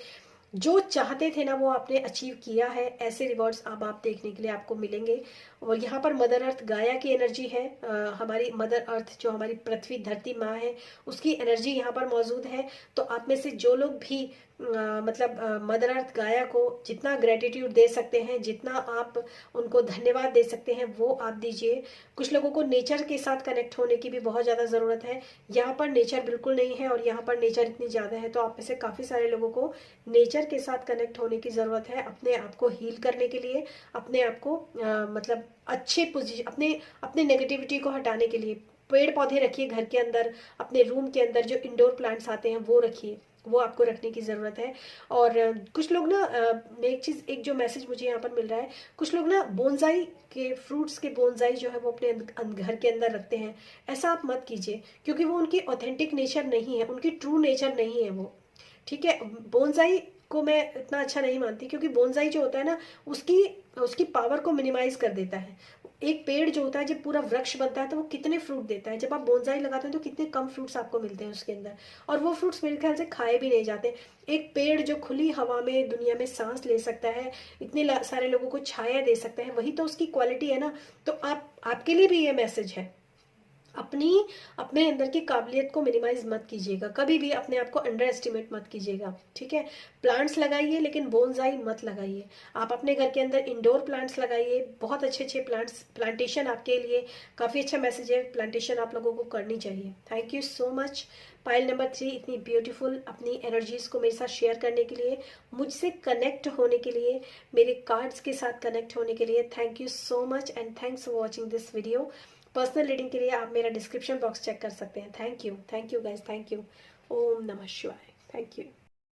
जो चाहते थे ना वो आपने अचीव किया है, ऐसे रिवॉर्ड्स अब आप देखने के लिए आपको मिलेंगे। और यहाँ पर मदर अर्थ गाया की एनर्जी है, हमारी मदर अर्थ जो हमारी पृथ्वी धरती माँ है उसकी एनर्जी यहाँ पर मौजूद है। तो आप में से जो लोग भी मतलब मदर अर्थ गाया को जितना ग्रेटिट्यूड दे सकते हैं, जितना आप उनको धन्यवाद दे सकते हैं वो आप दीजिए। कुछ लोगों को नेचर के साथ कनेक्ट होने की भी बहुत ज़्यादा ज़रूरत है। यहाँ पर नेचर बिल्कुल नहीं है और यहाँ पर नेचर इतनी ज़्यादा है, तो आप में से काफ़ी सारे लोगों को नेचर के साथ कनेक्ट होने की ज़रूरत है अपने आप को हील करने के लिए, अपने आप को मतलब अच्छे पोजीशन, अपने नेगेटिविटी को हटाने के लिए। पेड़ पौधे रखिए घर के अंदर, अपने रूम के अंदर जो इंडोर प्लांट्स आते हैं वो रखिए, वो आपको रखने की ज़रूरत है। और कुछ लोग ना एक जो मैसेज मुझे यहाँ पर मिल रहा है, कुछ लोग ना बोनसाई के फ्रूट्स के बोनसाई जो है वो अपने घर के अंदर रखते हैं। ऐसा आप मत कीजिए क्योंकि वो उनकी ऑथेंटिक नेचर नहीं है, उनकी ट्रू नेचर नहीं है वो, ठीक है। बोनसाई को मैं इतना अच्छा नहीं मानती क्योंकि बोनसाई जो होता है ना उसकी पावर को मिनिमाइज कर देता है। एक पेड़ जो होता है जब पूरा वृक्ष बनता है तो वो कितने फ्रूट देता है, जब आप बोनसाई लगाते हैं तो कितने कम फ्रूट्स आपको मिलते हैं उसके अंदर, और वो फ्रूट्स मेरे ख्याल से खाए भी नहीं जाते। एक पेड़ जो खुली हवा में दुनिया में सांस ले सकता है, इतने सारे लोगों को छाया दे सकता है, वही तो उसकी क्वालिटी है ना। तो आपके लिए भी ये मैसेज है, अपने अंदर की काबिलियत को मिनिमाइज मत कीजिएगा, कभी भी अपने आप को अंडर एस्टिमेट मत कीजिएगा, ठीक है। प्लांट्स लगाइए लेकिन बोनसाई मत लगाइए। आप अपने घर के अंदर इंडोर प्लांट्स लगाइए, बहुत अच्छे प्लांटेशन आपके लिए काफ़ी अच्छा मैसेज है, प्लांटेशन आप लोगों को करनी चाहिए। Thank you so much pile number 3 इतनी ब्यूटीफुल अपनी एनर्जीज को मेरे साथ शेयर करने के लिए, मुझसे कनेक्ट होने के लिए, मेरे कार्ड्स के साथ कनेक्ट होने के लिए। Thank you so much and thanks for watching this video. Personal reading के लिए आप मेरा डिस्क्रिप्शन बॉक्स चेक कर सकते हैं। Thank you guys, thank you. ओम नमः शिवाय। Thank you.